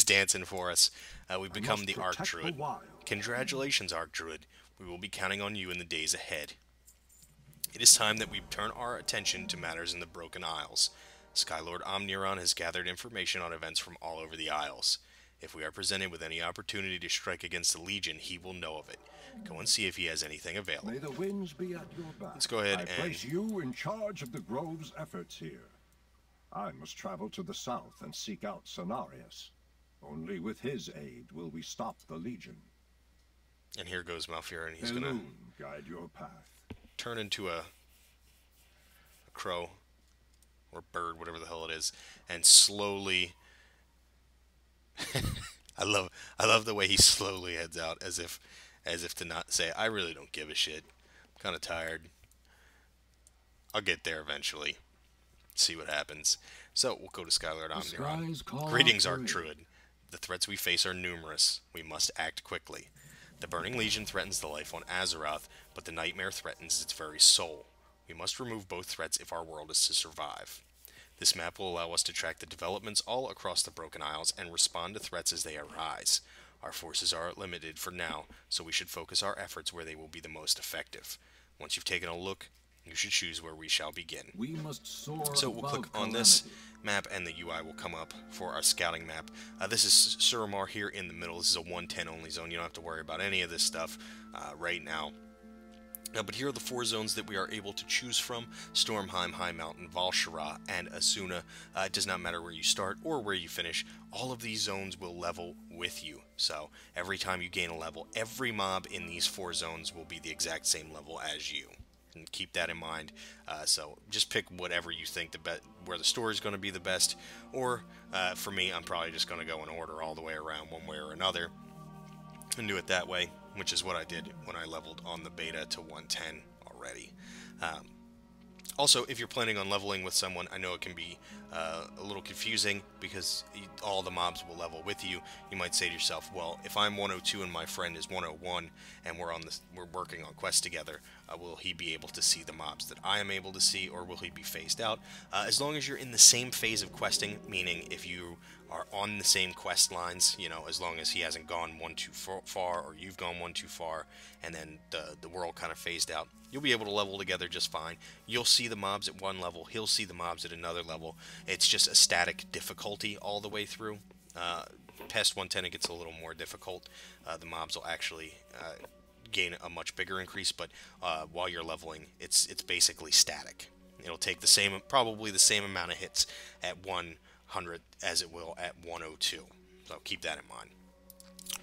dancing for us. We've become the Archdruid. Congratulations, Archdruid. We will be counting on you in the days ahead. It is time that we turn our attention to matters in the Broken Isles. Skylord Omniron has gathered information on events from all over the Isles. If we are presented with any opportunity to strike against the Legion, he will know of it. Go and see if he has anything available. May the winds be at your back. Let's go ahead I place you in charge of the Grove's efforts here. I must travel to the south and seek out Cenarius. Only with his aid will we stop the Legion. And here goes Malfurion. He's going to guide your path. Turn into a crow or bird, whatever the hell it is, and slowly I love the way he slowly heads out as if to not say, I really don't give a shit. I'm kind of tired. I'll get there eventually. See what happens. So we'll go to Skylord Omniron. Greetings, Archdruid. The threats we face are numerous. We must act quickly. The Burning Legion threatens the life on Azeroth, but the Nightmare threatens its very soul. We must remove both threats if our world is to survive. This map will allow us to track the developments all across the Broken Isles and respond to threats as they arise. Our forces are limited for now, so we should focus our efforts where they will be the most effective. Once you've taken a look, you should choose where we shall begin. We must soar. So we'll click on this map and the UI will come up for our scouting map. This is Suramar here in the middle. This is a 110 only zone. You don't have to worry about any of this stuff right now. But here are the 4 zones that we are able to choose from: Stormheim, High Mountain, Val'sharah, and Asuna. It does not matter where you start or where you finish. All of these zones will level with you. So every time you gain a level, every mob in these 4 zones will be the exact same level as you. And keep that in mind. So just pick whatever you think where the story is going to be the best. Or for me, I'm probably just going to go in order all the way around one way or another and do it that way, which is what I did when I leveled on the beta to 110 already. Also, if you're planning on leveling with someone, I know it can be a little confusing because all the mobs will level with you. You might say to yourself, well, if I'm 102 and my friend is 101 and we're working on quests together, will he be able to see the mobs that I am able to see, or will he be phased out? As long as you're in the same phase of questing, meaning if you are on the same quest lines, you know, as long as he hasn't gone one too far or you've gone one too far, and then the world kind of phased out, you'll be able to level together just fine. You'll see the mobs at one level, he'll see the mobs at another level. It's just a static difficulty all the way through. past 110 it gets a little more difficult. The mobs will actually gain a much bigger increase, but while you're leveling, it's basically static. It'll take the same, probably the same amount of hits at 100 as it will at 102. So keep that in mind.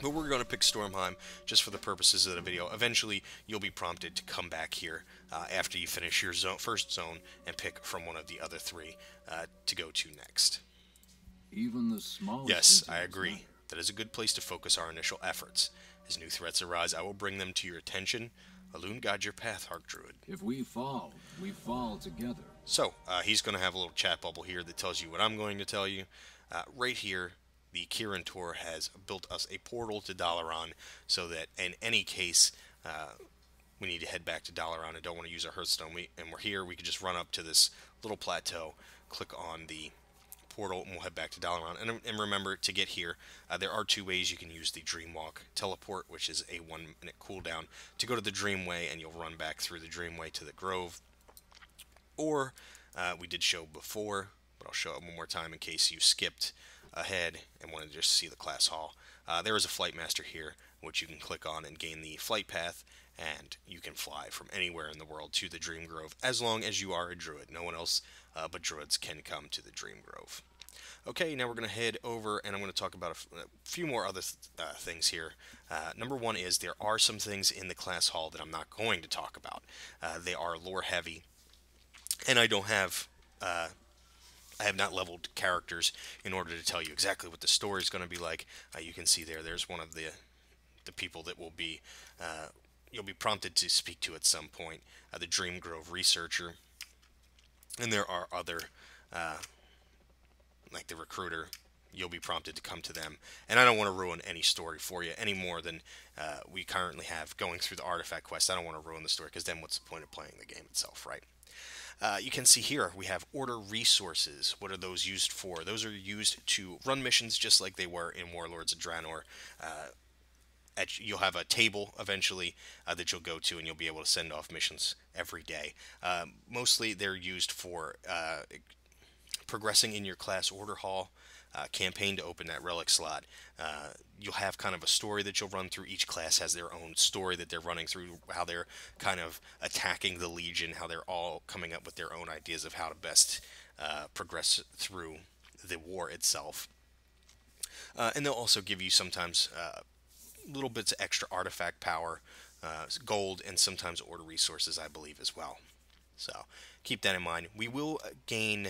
But we're going to pick Stormheim just for the purposes of the video. Eventually, you'll be prompted to come back here after you finish your first zone and pick from one of the other three to go to next. Even the smallest. Yes, I agree. That is a good place to focus our initial efforts. As new threats arise, I will bring them to your attention. Alune guide your path, Hark Druid. If we fall together. So, he's going to have a little chat bubble here that tells you what I'm going to tell you. Right here, the Kirin Tor has built us a portal to Dalaran, so that in any case, we need to head back to Dalaran and don't want to use our Hearthstone. And we're here, we can just run up to this little plateau, click on the portal, and we'll head back to Dalaran. And remember, to get here, there are two ways you can use the Dreamwalk teleport, which is a 1-minute cooldown, to go to the Dreamway, and you'll run back through the Dreamway to the Grove. Or, we did show before, but I'll show it one more time in case you skipped ahead and wanted to just see the class hall. There is a Flight Master here, which you can click on and gain the flight path, and you can fly from anywhere in the world to the Dream Grove, as long as you are a Druid. No one else but Druids can come to the Dream Grove. Okay, now we're going to head over, and I'm going to talk about a few more other things here. Number one is there are some things in the class hall that I'm not going to talk about. They are lore heavy, and I don't have... I have not leveled characters in order to tell you exactly what the story is going to be like. You can see there's one of the people that will be, you'll be prompted to speak to at some point, the Dream Grove researcher. And there are other, like the recruiter, you'll be prompted to come to them. And I don't want to ruin any story for you any more than we currently have going through the artifact quest. I don't want to ruin the story, because then what's the point of playing the game itself, right? You can see here we have order resources. What are those used for? Those are used to run missions just like they were in Warlords of Draenor. You'll have a table eventually that you'll go to, and you'll be able to send off missions every day. Mostly they're used for progressing in your class order hall, campaign to open that relic slot. You'll have kind of a story that you'll run through. Each class has their own story that they're running through, how they're kind of attacking the Legion, how they're all coming up with their own ideas of how to best progress through the war itself. And they'll also give you sometimes little bits of extra artifact power, gold, and sometimes order resources, I believe, as well. So keep that in mind. We will gain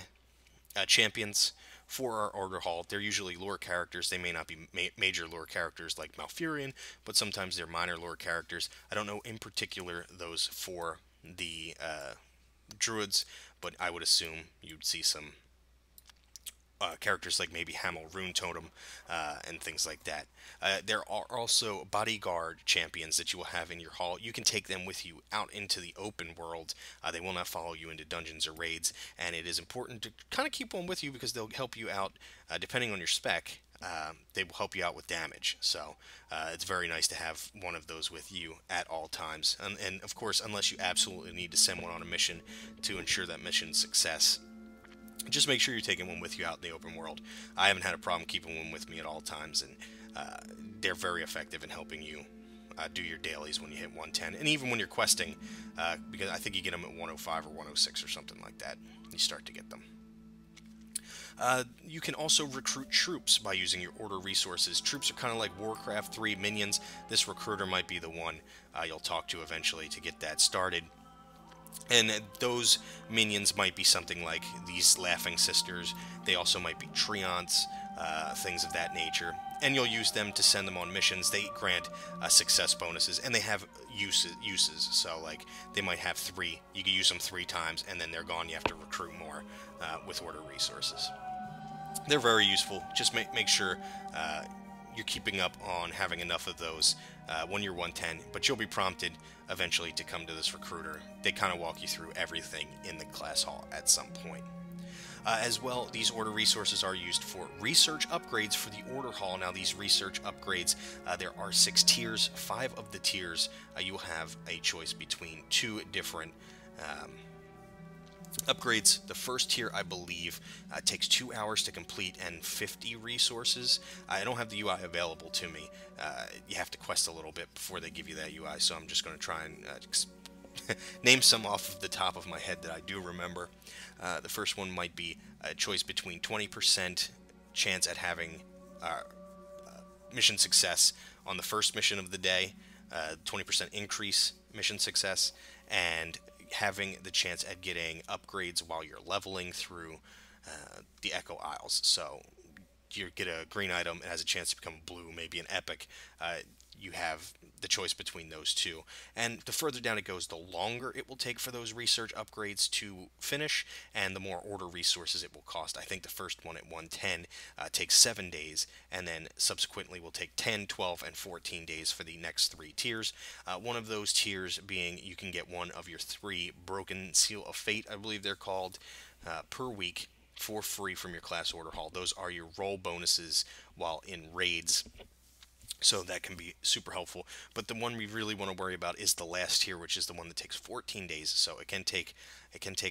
champions for our order hall. They're usually lore characters. They may not be major lore characters like Malfurion, but sometimes they're minor lore characters. I don't know in particular those for the Druids, but I would assume you'd see some characters like maybe Hamel Rune Totem and things like that. There are also bodyguard champions that you will have in your hall. You can take them with you out into the open world. They will not follow you into dungeons or raids, and it is important to kind of keep one with you because they'll help you out depending on your spec. They will help you out with damage, so it's very nice to have one of those with you at all times. And of course, unless you absolutely need to send one on a mission to ensure that mission's success, just make sure you're taking one with you out in the open world. I haven't had a problem keeping one with me at all times, and they're very effective in helping you do your dailies when you hit 110, and even when you're questing, because I think you get them at 105 or 106 or something like that. You start to get them. You can also recruit troops by using your order resources. Troops are kind of like Warcraft 3 minions. This recruiter might be the one you'll talk to eventually to get that started. And those minions might be something like these Laughing Sisters. They also might be Treants, things of that nature. And you'll use them to send them on missions. They grant success bonuses, and they have uses. So, like, they might have 3. You can use them 3 times, and then they're gone. You have to recruit more with order resources. They're very useful. Just make sure you're keeping up on having enough of those when you're 110, but you'll be prompted eventually to come to this recruiter. They kind of walk you through everything in the class hall at some point. As well, these order resources are used for research upgrades for the order hall. Now, these research upgrades, there are 6 tiers. 5 of the tiers, you will have a choice between 2 different Upgrades, the first tier, I believe, takes 2 hours to complete and 50 resources. I don't have the UI available to me. You have to quest a little bit before they give you that UI, so I'm just going to try and name some off of the top of my head that I do remember. The first one might be a choice between 20% chance at having mission success on the first mission of the day, 20% increase mission success, and having the chance at getting upgrades while you're leveling through the Echo Isles. So you get a green item, it has a chance to become blue, maybe an epic. You have the choice between those two. And the further down it goes, the longer it will take for those research upgrades to finish, and the more order resources it will cost. I think the first one at 110 takes 7 days, and then subsequently will take 10, 12, and 14 days for the next 3 tiers. One of those tiers being you can get one of your 3 Broken Seal of Fate, I believe they're called, per week for free from your class order hall. Those are your roll bonuses while in raids. So that can be super helpful. But the one we really want to worry about is the last tier, which is the one that takes 14 days. So it can take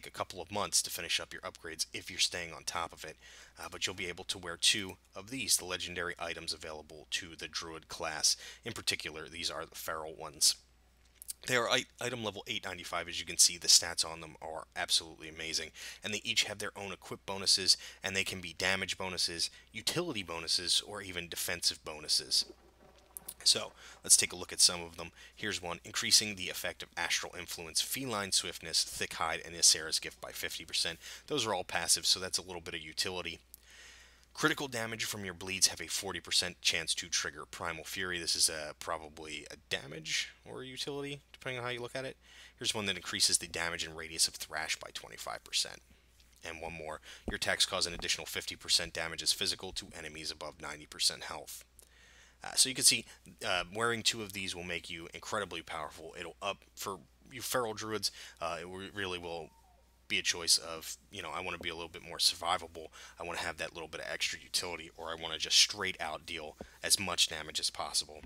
a couple of months to finish up your upgrades if you're staying on top of it. But you'll be able to wear 2 of these, the legendary items available to the Druid class. In particular, these are the feral ones. They are item level 895. As you can see, the stats on them are absolutely amazing, and they each have their own equip bonuses, and they can be damage bonuses, utility bonuses, or even defensive bonuses. So let's take a look at some of them. Here's one: increasing the effect of Astral Influence, Feline Swiftness, Thick Hide, and Ysera's Gift by 50%. Those are all passive, so that's a little bit of utility. Critical damage from your bleeds have a 40% chance to trigger Primal Fury. This is probably a damage or a utility, depending on how you look at it. Here's one that increases the damage and radius of Thrash by 25%. And one more: your attacks cause an additional 50% damage as physical to enemies above 90% health. So you can see wearing 2 of these will make you incredibly powerful. It'll up for you feral druids. It really will be a choice of, I want to be a little bit more survivable. I want to have that little bit of extra utility, or I want to just straight out deal as much damage as possible.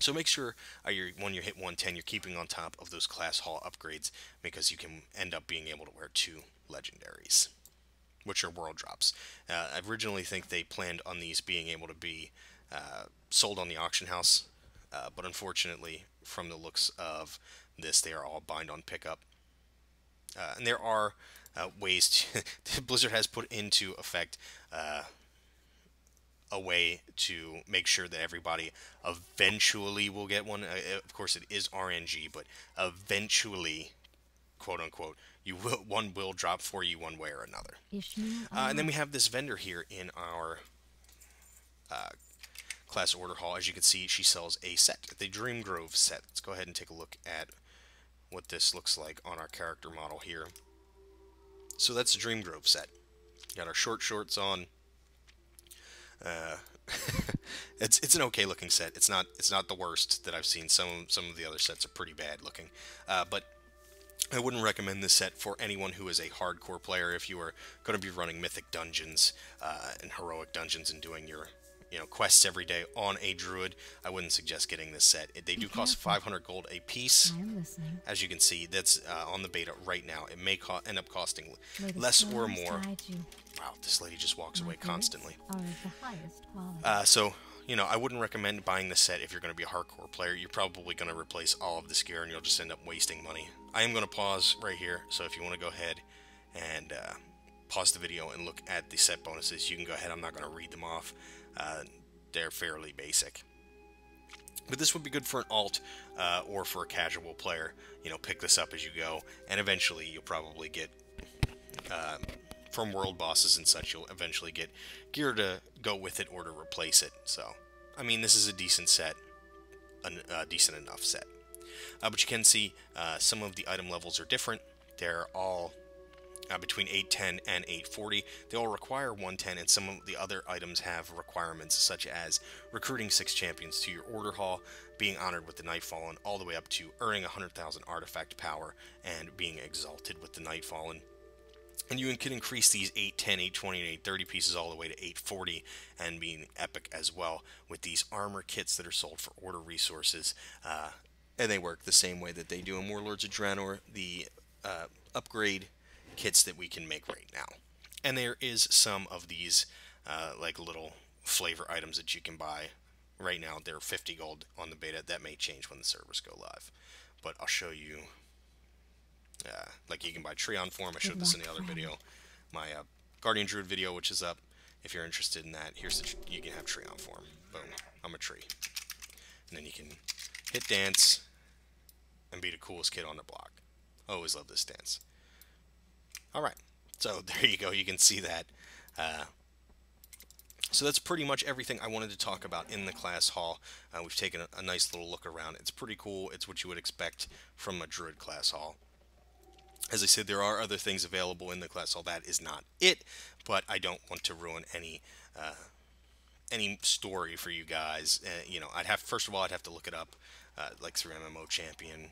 So make sure when you hit 110, you're keeping on top of those class hall upgrades, because you can end up being able to wear 2 legendaries, which are world drops. I originally think they planned on these being able to be sold on the auction house, but unfortunately, from the looks of this, they are all bind on pickup. And there are ways to Blizzard has put into effect a way to make sure that everybody eventually will get one. Of course, it is RNG, but eventually, quote unquote, one will drop for you one way or another. And then we have this vendor here in our class order hall. As you can see, she sells a set, the Dream Grove set. Let's go ahead and take a look at what this looks like on our character model here. So that's the Dream Grove set. Got our short shorts on. It's an okay looking set. It's not the worst that I've seen. Some of the other sets are pretty bad looking, but I wouldn't recommend this set for anyone who is a hardcore player. If you are going to be running mythic dungeons and heroic dungeons and doing your quests every day on a druid, I wouldn't suggest getting this set. They do cost 500 gold a piece. As you can see, that's on the beta right now. It may end up costing less or more. Wow, this lady just walks away constantly. So, I wouldn't recommend buying this set if you're going to be a hardcore player. You're probably going to replace all of this gear, and you'll just end up wasting money. I am going to pause right here, so if you want to go ahead and pause the video and look at the set bonuses, you can go ahead. I'm not going to read them off. They're fairly basic. But this would be good for an alt or for a casual player. Pick this up as you go, and eventually you'll probably get, from world bosses and such, you'll eventually get gear to go with it or to replace it. So, I mean, this is a decent set, a decent enough set. But you can see some of the item levels are different. They're all between 810 and 840. They all require 110, and some of the other items have requirements such as recruiting 6 champions to your order hall, being honored with the Nightfallen, all the way up to earning 100,000 artifact power and being exalted with the Nightfallen. And you can increase these 810, 820, and 830 pieces all the way to 840 and being epic as well with these armor kits that are sold for order resources. And they work the same way that they do in Warlords of Draenor. The upgrade kits that we can make right now. And there is some of these like little flavor items that you can buy. Right now they're 50 gold on the beta. That may change when the servers go live. But I'll show you, like you can buy Treon form. I showed this in the other video. My Guardian Druid video, which is up. If you're interested in that, here's you can have Treon form. Boom, I'm a tree. And then you can hit dance and be the coolest kid on the block. I always love this dance. Alright, so there you go. You can see that. So that's pretty much everything I wanted to talk about in the class hall. We've taken a nice little look around. It's pretty cool. It's what you would expect from a Druid class hall. As I said, there are other things available in the class hall. That is not it, but I don't want to ruin any story for you guys. You know, first of all, I'd have to look it up, like through MMO Champion,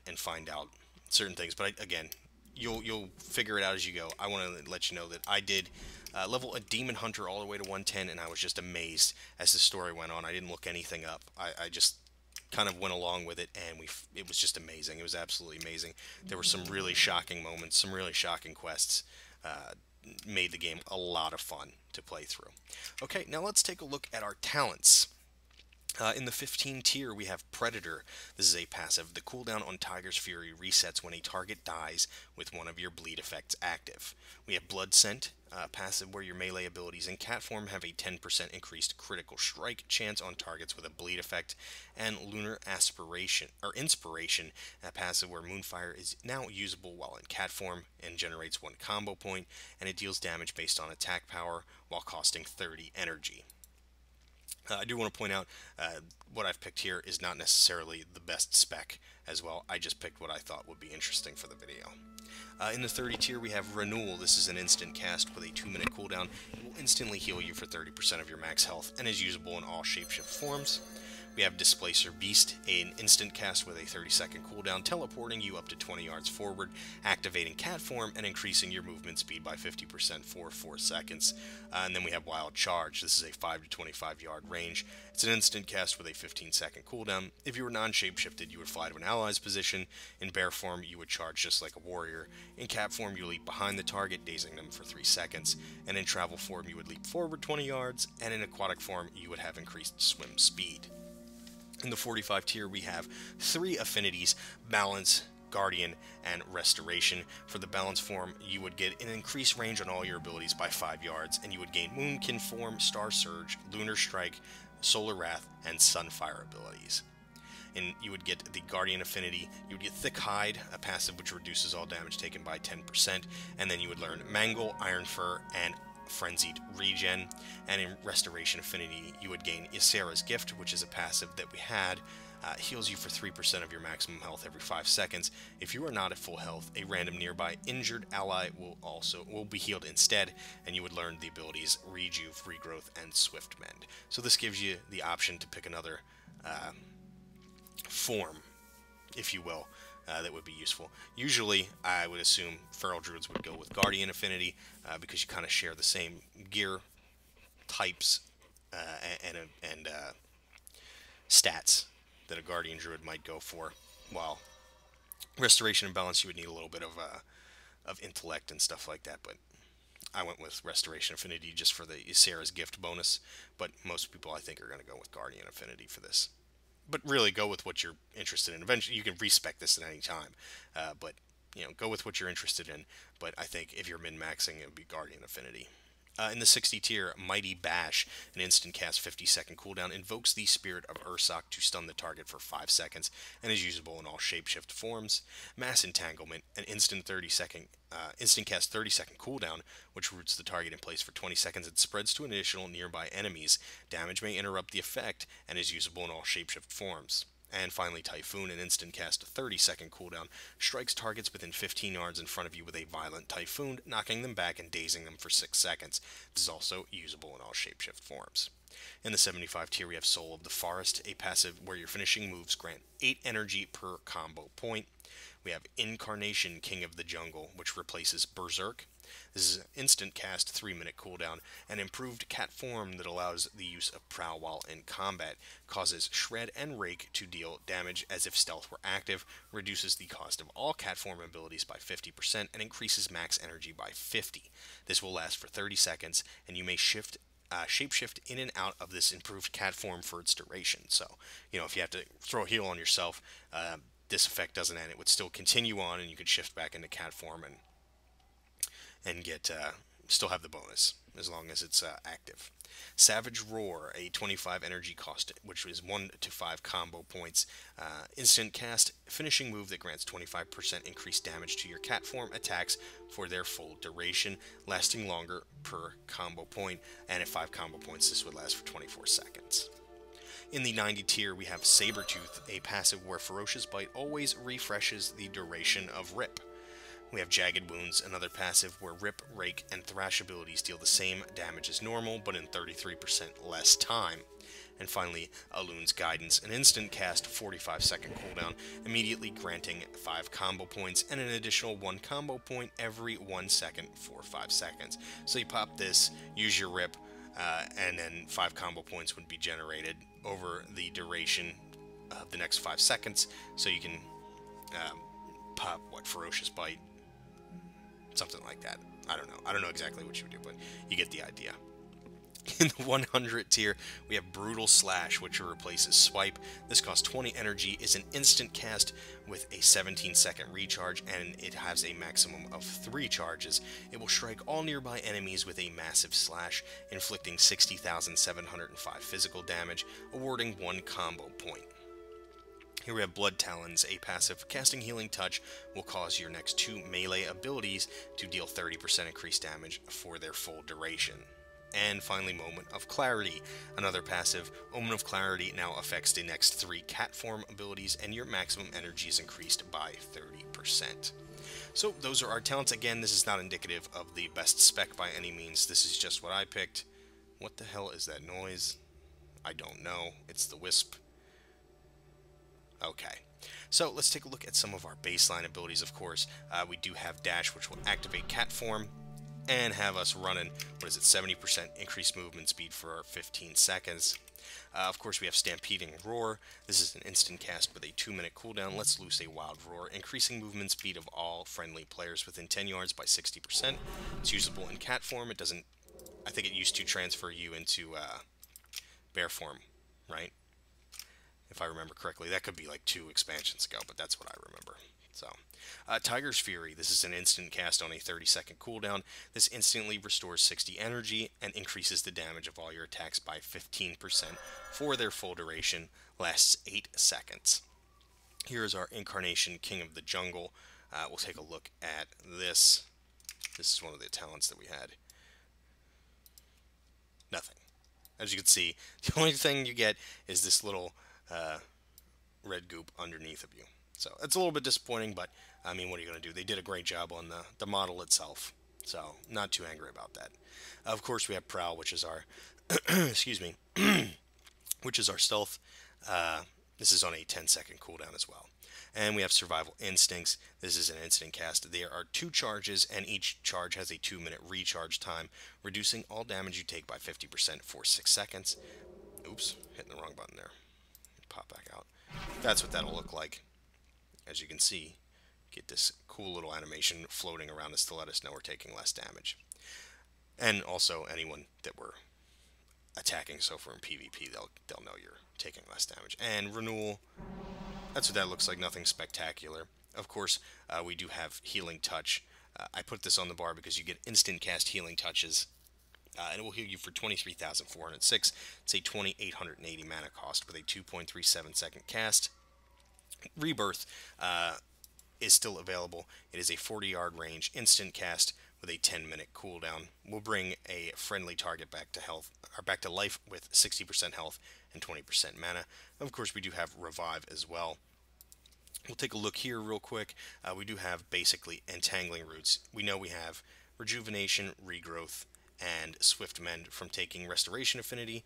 and find out certain things. But again, you'll figure it out as you go. I want to let you know that I did level a Demon Hunter all the way to 110, and I was just amazed as the story went on. I didn't look anything up. I just kind of went along with it, and it was just amazing. It was absolutely amazing. There were some really shocking moments, some really shocking quests. Made the game a lot of fun to play through. Okay, now let's take a look at our talents. In the 15 tier, we have Predator. This is a passive. The cooldown on Tiger's Fury resets when a target dies with one of your bleed effects active. We have Blood Scent, passive where your melee abilities in cat form have a 10% increased critical strike chance on targets with a bleed effect. And Lunar Aspiration, or Inspiration, a passive where Moonfire is now usable while in cat form and generates 1 combo point, and it deals damage based on attack power while costing 30 energy. I do want to point out what I've picked here is not necessarily the best spec as well. I just picked what I thought would be interesting for the video. In the 30 tier, we have Renewal. This is an instant cast with a 2-minute cooldown. It will instantly heal you for 30% of your max health and is usable in all shapeshift forms. We have Displacer Beast, an instant cast with a 30-second cooldown, teleporting you up to 20 yards forward, activating cat form, and increasing your movement speed by 50% for 4 seconds. And then we have Wild Charge. This is a 5 to 25 yard range. It's an instant cast with a 15-second cooldown. If you were non-shapeshifted, you would fly to an ally's position. In bear form, you would charge just like a warrior. In cat form, you leap behind the target, dazing them for 3 seconds. And in travel form, you would leap forward 20 yards. And in aquatic form, you would have increased swim speed. In the 45 tier, we have 3 affinities: Balance, Guardian, and Restoration. For the Balance form, you would get an increased range on all your abilities by 5 yards, and you would gain Moonkin form, Star Surge, Lunar Strike, Solar Wrath, and Sunfire abilities. And you would get the Guardian affinity. You would get Thick Hide, a passive which reduces all damage taken by 10%, and then you would learn Mangle, Iron Fur, and Frenzied Regen. And in Restoration Affinity, you would gain Ysera's Gift, which is a passive that we had. Heals you for 3% of your maximum health every 5 seconds. If you are not at full health, a random nearby injured ally will be healed instead, and you would learn the abilities Rejuve, Regrowth, and Swift Mend. So this gives you the option to pick another form, if you will, that would be useful. Usually, I would assume Feral Druids would go with Guardian Affinity, because you kind of share the same gear types and stats that a Guardian Druid might go for, while Restoration and Balance, you would need a little bit of intellect and stuff like that, but I went with Restoration Affinity just for the Ysera's Gift bonus, but most people, I think, are going to go with Guardian Affinity for this. But really, go with what you're interested in. Eventually, you can respec this at any time, but you know, go with what you're interested in. But I think if you're min-maxing, it would be Guardian Affinity. In the 60 tier, Mighty Bash, an instant cast 50-second cooldown, invokes the Spirit of Ursoc to stun the target for 5 seconds and is usable in all shapeshift forms. Mass Entanglement, an instant cast 30-second cooldown, which roots the target in place for 20 seconds and spreads to additional nearby enemies. Damage may interrupt the effect and is usable in all shapeshift forms. And finally, Typhoon, an instant cast 30-second cooldown, strikes targets within 15 yards in front of you with a violent Typhoon, knocking them back and dazing them for 6 seconds. This is also usable in all shapeshift forms. In the 75 tier, we have Soul of the Forest, a passive where your finishing moves grant 8 energy per combo point. We have Incarnation, King of the Jungle, which replaces Berserk. This is an instant cast, 3-minute cooldown, an improved cat form that allows the use of Prowl while in combat, causes Shred and Rake to deal damage as if stealth were active, reduces the cost of all cat form abilities by 50%, and increases max energy by 50. This will last for 30 seconds, and you may shapeshift in and out of this improved cat form for its duration. So, if you have to throw a heal on yourself, this effect doesn't end. It would still continue on, and you could shift back into cat form and get still have the bonus as long as it's active. Savage Roar, a 25 energy cost, which is 1 to 5 combo points. Instant cast, finishing move that grants 25% increased damage to your cat form attacks for their full duration, lasting longer per combo point, and at 5 combo points this would last for 24 seconds. In the 90 tier, we have Sabertooth, a passive where Ferocious Bite always refreshes the duration of Rip. We have Jagged Wounds, another passive where Rip, Rake, and Thrash abilities deal the same damage as normal, but in 33% less time. And finally, Alun's Guidance, an instant cast 45-second cooldown, immediately granting 5 combo points and an additional 1 combo point every 1 second for 5 seconds. So you pop this, use your Rip, and then 5 combo points would be generated over the duration of the next 5 seconds. So you can pop, Ferocious Bite, something like that. I don't know exactly what you would do, but you get the idea. In the 100 tier, we have Brutal Slash, which replaces Swipe. This costs 20 energy, is an instant cast with a 17-second recharge, and it has a maximum of 3 charges. It will strike all nearby enemies with a massive slash, inflicting 60,705 physical damage, awarding 1 combo point. Here we have Blood Talons, a passive casting Healing Touch will cause your next 2 melee abilities to deal 30% increased damage for their full duration. And finally, Moment of Clarity, another passive. Omen of Clarity now affects the next 3 cat form abilities, and your maximum energy is increased by 30%. So those are our talents. Again, this is not indicative of the best spec by any means. This is just what I picked. What the hell is that noise? I don't know. It's the Wisp. Okay, so let's take a look at some of our baseline abilities. Of course, we do have Dash, which will activate cat form and have us running, 70% increased movement speed for 15 seconds. Of course, we have Stampeding Roar. This is an instant cast with a 2-minute cooldown. Let's loose a Wild Roar, increasing movement speed of all friendly players within 10 yards by 60%. It's usable in cat form. It doesn't, I think it used to transfer you into bear form, right? If I remember correctly. That could be like 2 expansions ago, but that's what I remember. So, Tiger's Fury. This is an instant cast on a 30-second cooldown. This instantly restores 60 energy and increases the damage of all your attacks by 15% for their full duration. Lasts 8 seconds. Here is our Incarnation King of the Jungle. We'll take a look at this. This is one of the talents that we had. Nothing. As you can see, the only thing you get is this little red goop underneath of you. So it's a little bit disappointing, but I mean, what are you going to do? They did a great job on the model itself, so not too angry about that. Of course, we have Prowl, which is our excuse me, which is our stealth. This is on a 10-second cooldown as well. And we have Survival Instincts. This is an instant cast. There are 2 charges, and each charge has a 2-minute recharge time, reducing all damage you take by 50% for 6 seconds. Oops, hitting the wrong button there. Pop back out. That's what that'll look like. As you can see, get this cool little animation floating around us to let us know we're taking less damage. And also, anyone that we're attacking so far in PvP, they'll know you're taking less damage. And Renewal, that's what that looks like, nothing spectacular. Of course, we do have Healing Touch. I put this on the bar because you get instant cast Healing Touches, and it will heal you for 23,406. It's a 2,880 mana cost with a 2.37 second cast. Rebirth is still available. It is a 40-yard range instant cast with a 10-minute cooldown. We'll bring a friendly target back to health, or back to life with 60% health and 20% mana. Of course, we do have Revive as well. We'll take a look here real quick. We do have basically Entangling Roots. We know we have Rejuvenation, Regrowth, and Swift Mend from taking Restoration Affinity.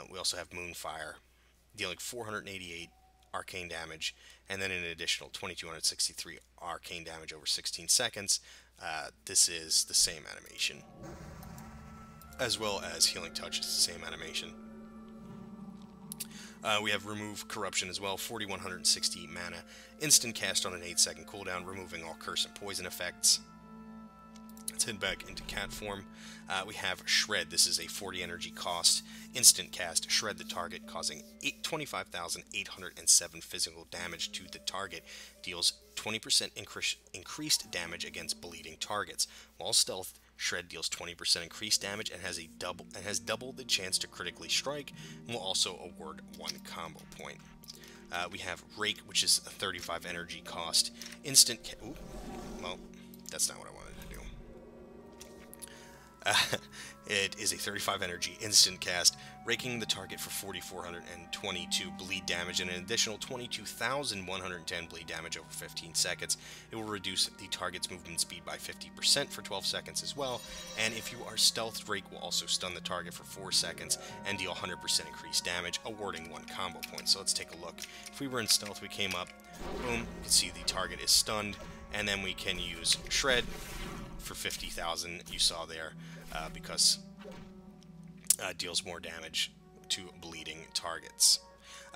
We also have Moonfire, dealing 488 arcane damage, and then an additional 2263 arcane damage over 16 seconds. This is the same animation, as well as Healing Touch is the same animation. We have Remove Corruption as well, 4160 mana, instant cast on an 8-second cooldown, removing all curse and poison effects. Let's head back into cat form. We have Shred. This is a 40 energy cost, instant cast, shred the target, causing 25,807 physical damage to the target. Deals 20% increased damage against bleeding targets. While stealth, Shred deals 20% increased damage and has double the chance to critically strike, and will also award 1 combo point. We have Rake, which is a 35 energy cost, instant. Ooh, well, that's not what I wanted to do. It is a 35 energy instant cast, raking the target for 4,422 bleed damage and an additional 22,110 bleed damage over 15 seconds. It will reduce the target's movement speed by 50% for 12 seconds as well, and if you are stealth, Rake will also stun the target for 4 seconds and deal 100% increased damage, awarding 1 combo point. So let's take a look. If we were in stealth, we came up, boom, you can see the target is stunned, and then we can use Shred for 50,000, you saw there, because deals more damage to bleeding targets.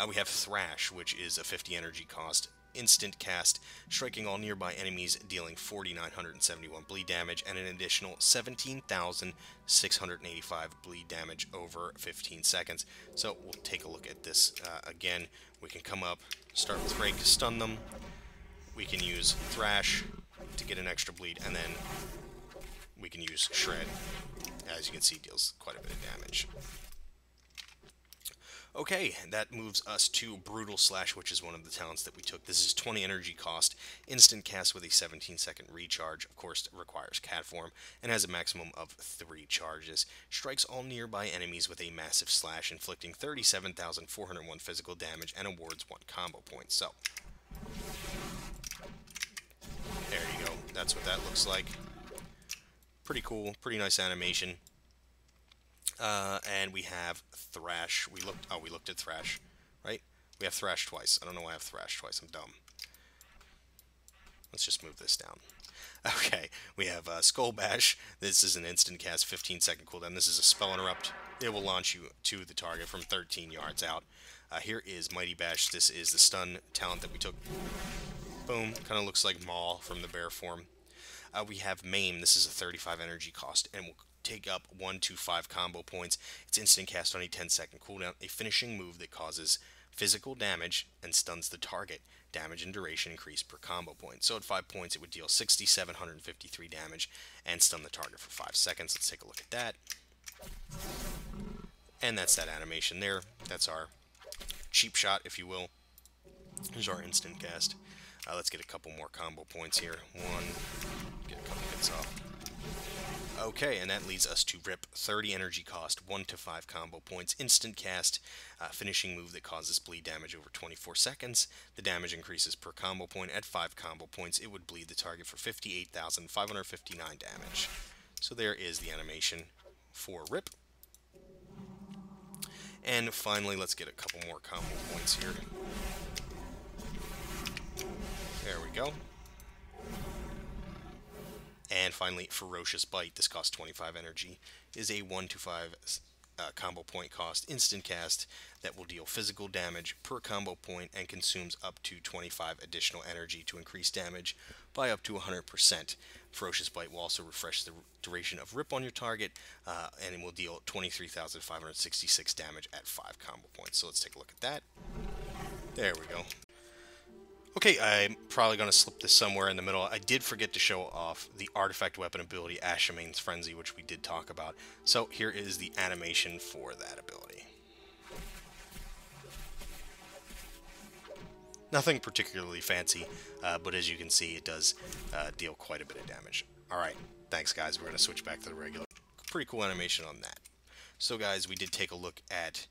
We have Thrash, which is a 50 energy cost, instant cast, striking all nearby enemies, dealing 4,971 bleed damage and an additional 17,685 bleed damage over 15 seconds. So we'll take a look at this again. We can come up, start with Rake, stun them. We can use Thrash to get an extra bleed, and then we can use Shred. As you can see, deals quite a bit of damage. Okay, that moves us to Brutal Slash, which is one of the talents that we took. This is 20 energy cost, instant cast with a 17-second recharge. Of course, it requires cat form, and has a maximum of 3 charges. Strikes all nearby enemies with a massive slash, inflicting 37,401 physical damage, and awards 1 combo point. So, there you go. That's what that looks like. Pretty cool, pretty nice animation. And we have Thrash. We looked at Thrash, right? We have Thrash twice. I don't know why I have Thrash twice. I'm dumb. Let's just move this down. Okay, we have Skull Bash. This is an instant cast, 15-second cooldown. This is a spell interrupt. It will launch you to the target from 13 yards out. Here is Mighty Bash. This is the stun talent that we took. Boom. Kind of looks like Maul from the bear form. We have Maim. This is a 35 energy cost and will take up 1 to 5 combo points. It's instant cast on a 10-second cooldown, a finishing move that causes physical damage and stuns the target. Damage and duration increase per combo point. So at 5 points, it would deal 6,753 damage and stun the target for 5 seconds. Let's take a look at that. And that's that animation there. That's our cheap shot, if you will. Here's our instant cast. Let's get a couple more combo points here. Get a couple hits off. Okay, and that leads us to Rip. 30 energy cost, 1 to 5 combo points, instant cast, finishing move that causes bleed damage over 24 seconds. The damage increases per combo point. At 5 combo points, it would bleed the target for 58,559 damage. So there is the animation for Rip. And finally, let's get a couple more combo points here. There we go. And finally, Ferocious Bite. This costs 25 energy. Is a 1 to 5 combo point cost, instant cast that will deal physical damage per combo point and consumes up to 25 additional energy to increase damage by up to 100%. Ferocious Bite will also refresh the duration of Rip on your target, and it will deal 23,566 damage at 5 combo points. So let's take a look at that. There we go. Okay, I'm probably going to slip this somewhere in the middle. I did forget to show off the artifact weapon ability, Ashamane's Frenzy, which we did talk about. So here is the animation for that ability. Nothing particularly fancy, but as you can see, it does deal quite a bit of damage. Alright, thanks guys. We're going to switch back to the regular. Pretty cool animation on that. So guys, we did take a look at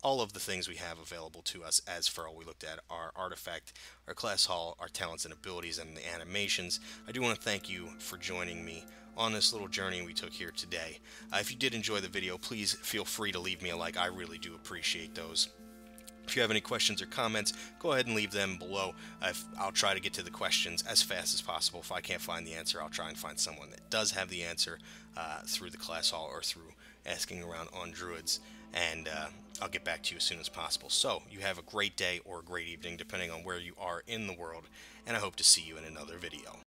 all of the things we have available to us as Feral. We looked at our artifact, our class hall, our talents and abilities, and the animations. I do want to thank you for joining me on this little journey we took here today. If you did enjoy the video, please feel free to leave me a like. I really do appreciate those. If you have any questions or comments, go ahead and leave them below. I'll try to get to the questions as fast as possible. If I can't find the answer, I'll try and find someone that does have the answer through the class hall or through asking around on Druids, and I'll get back to you as soon as possible. So, you have a great day or a great evening, depending on where you are in the world, and I hope to see you in another video.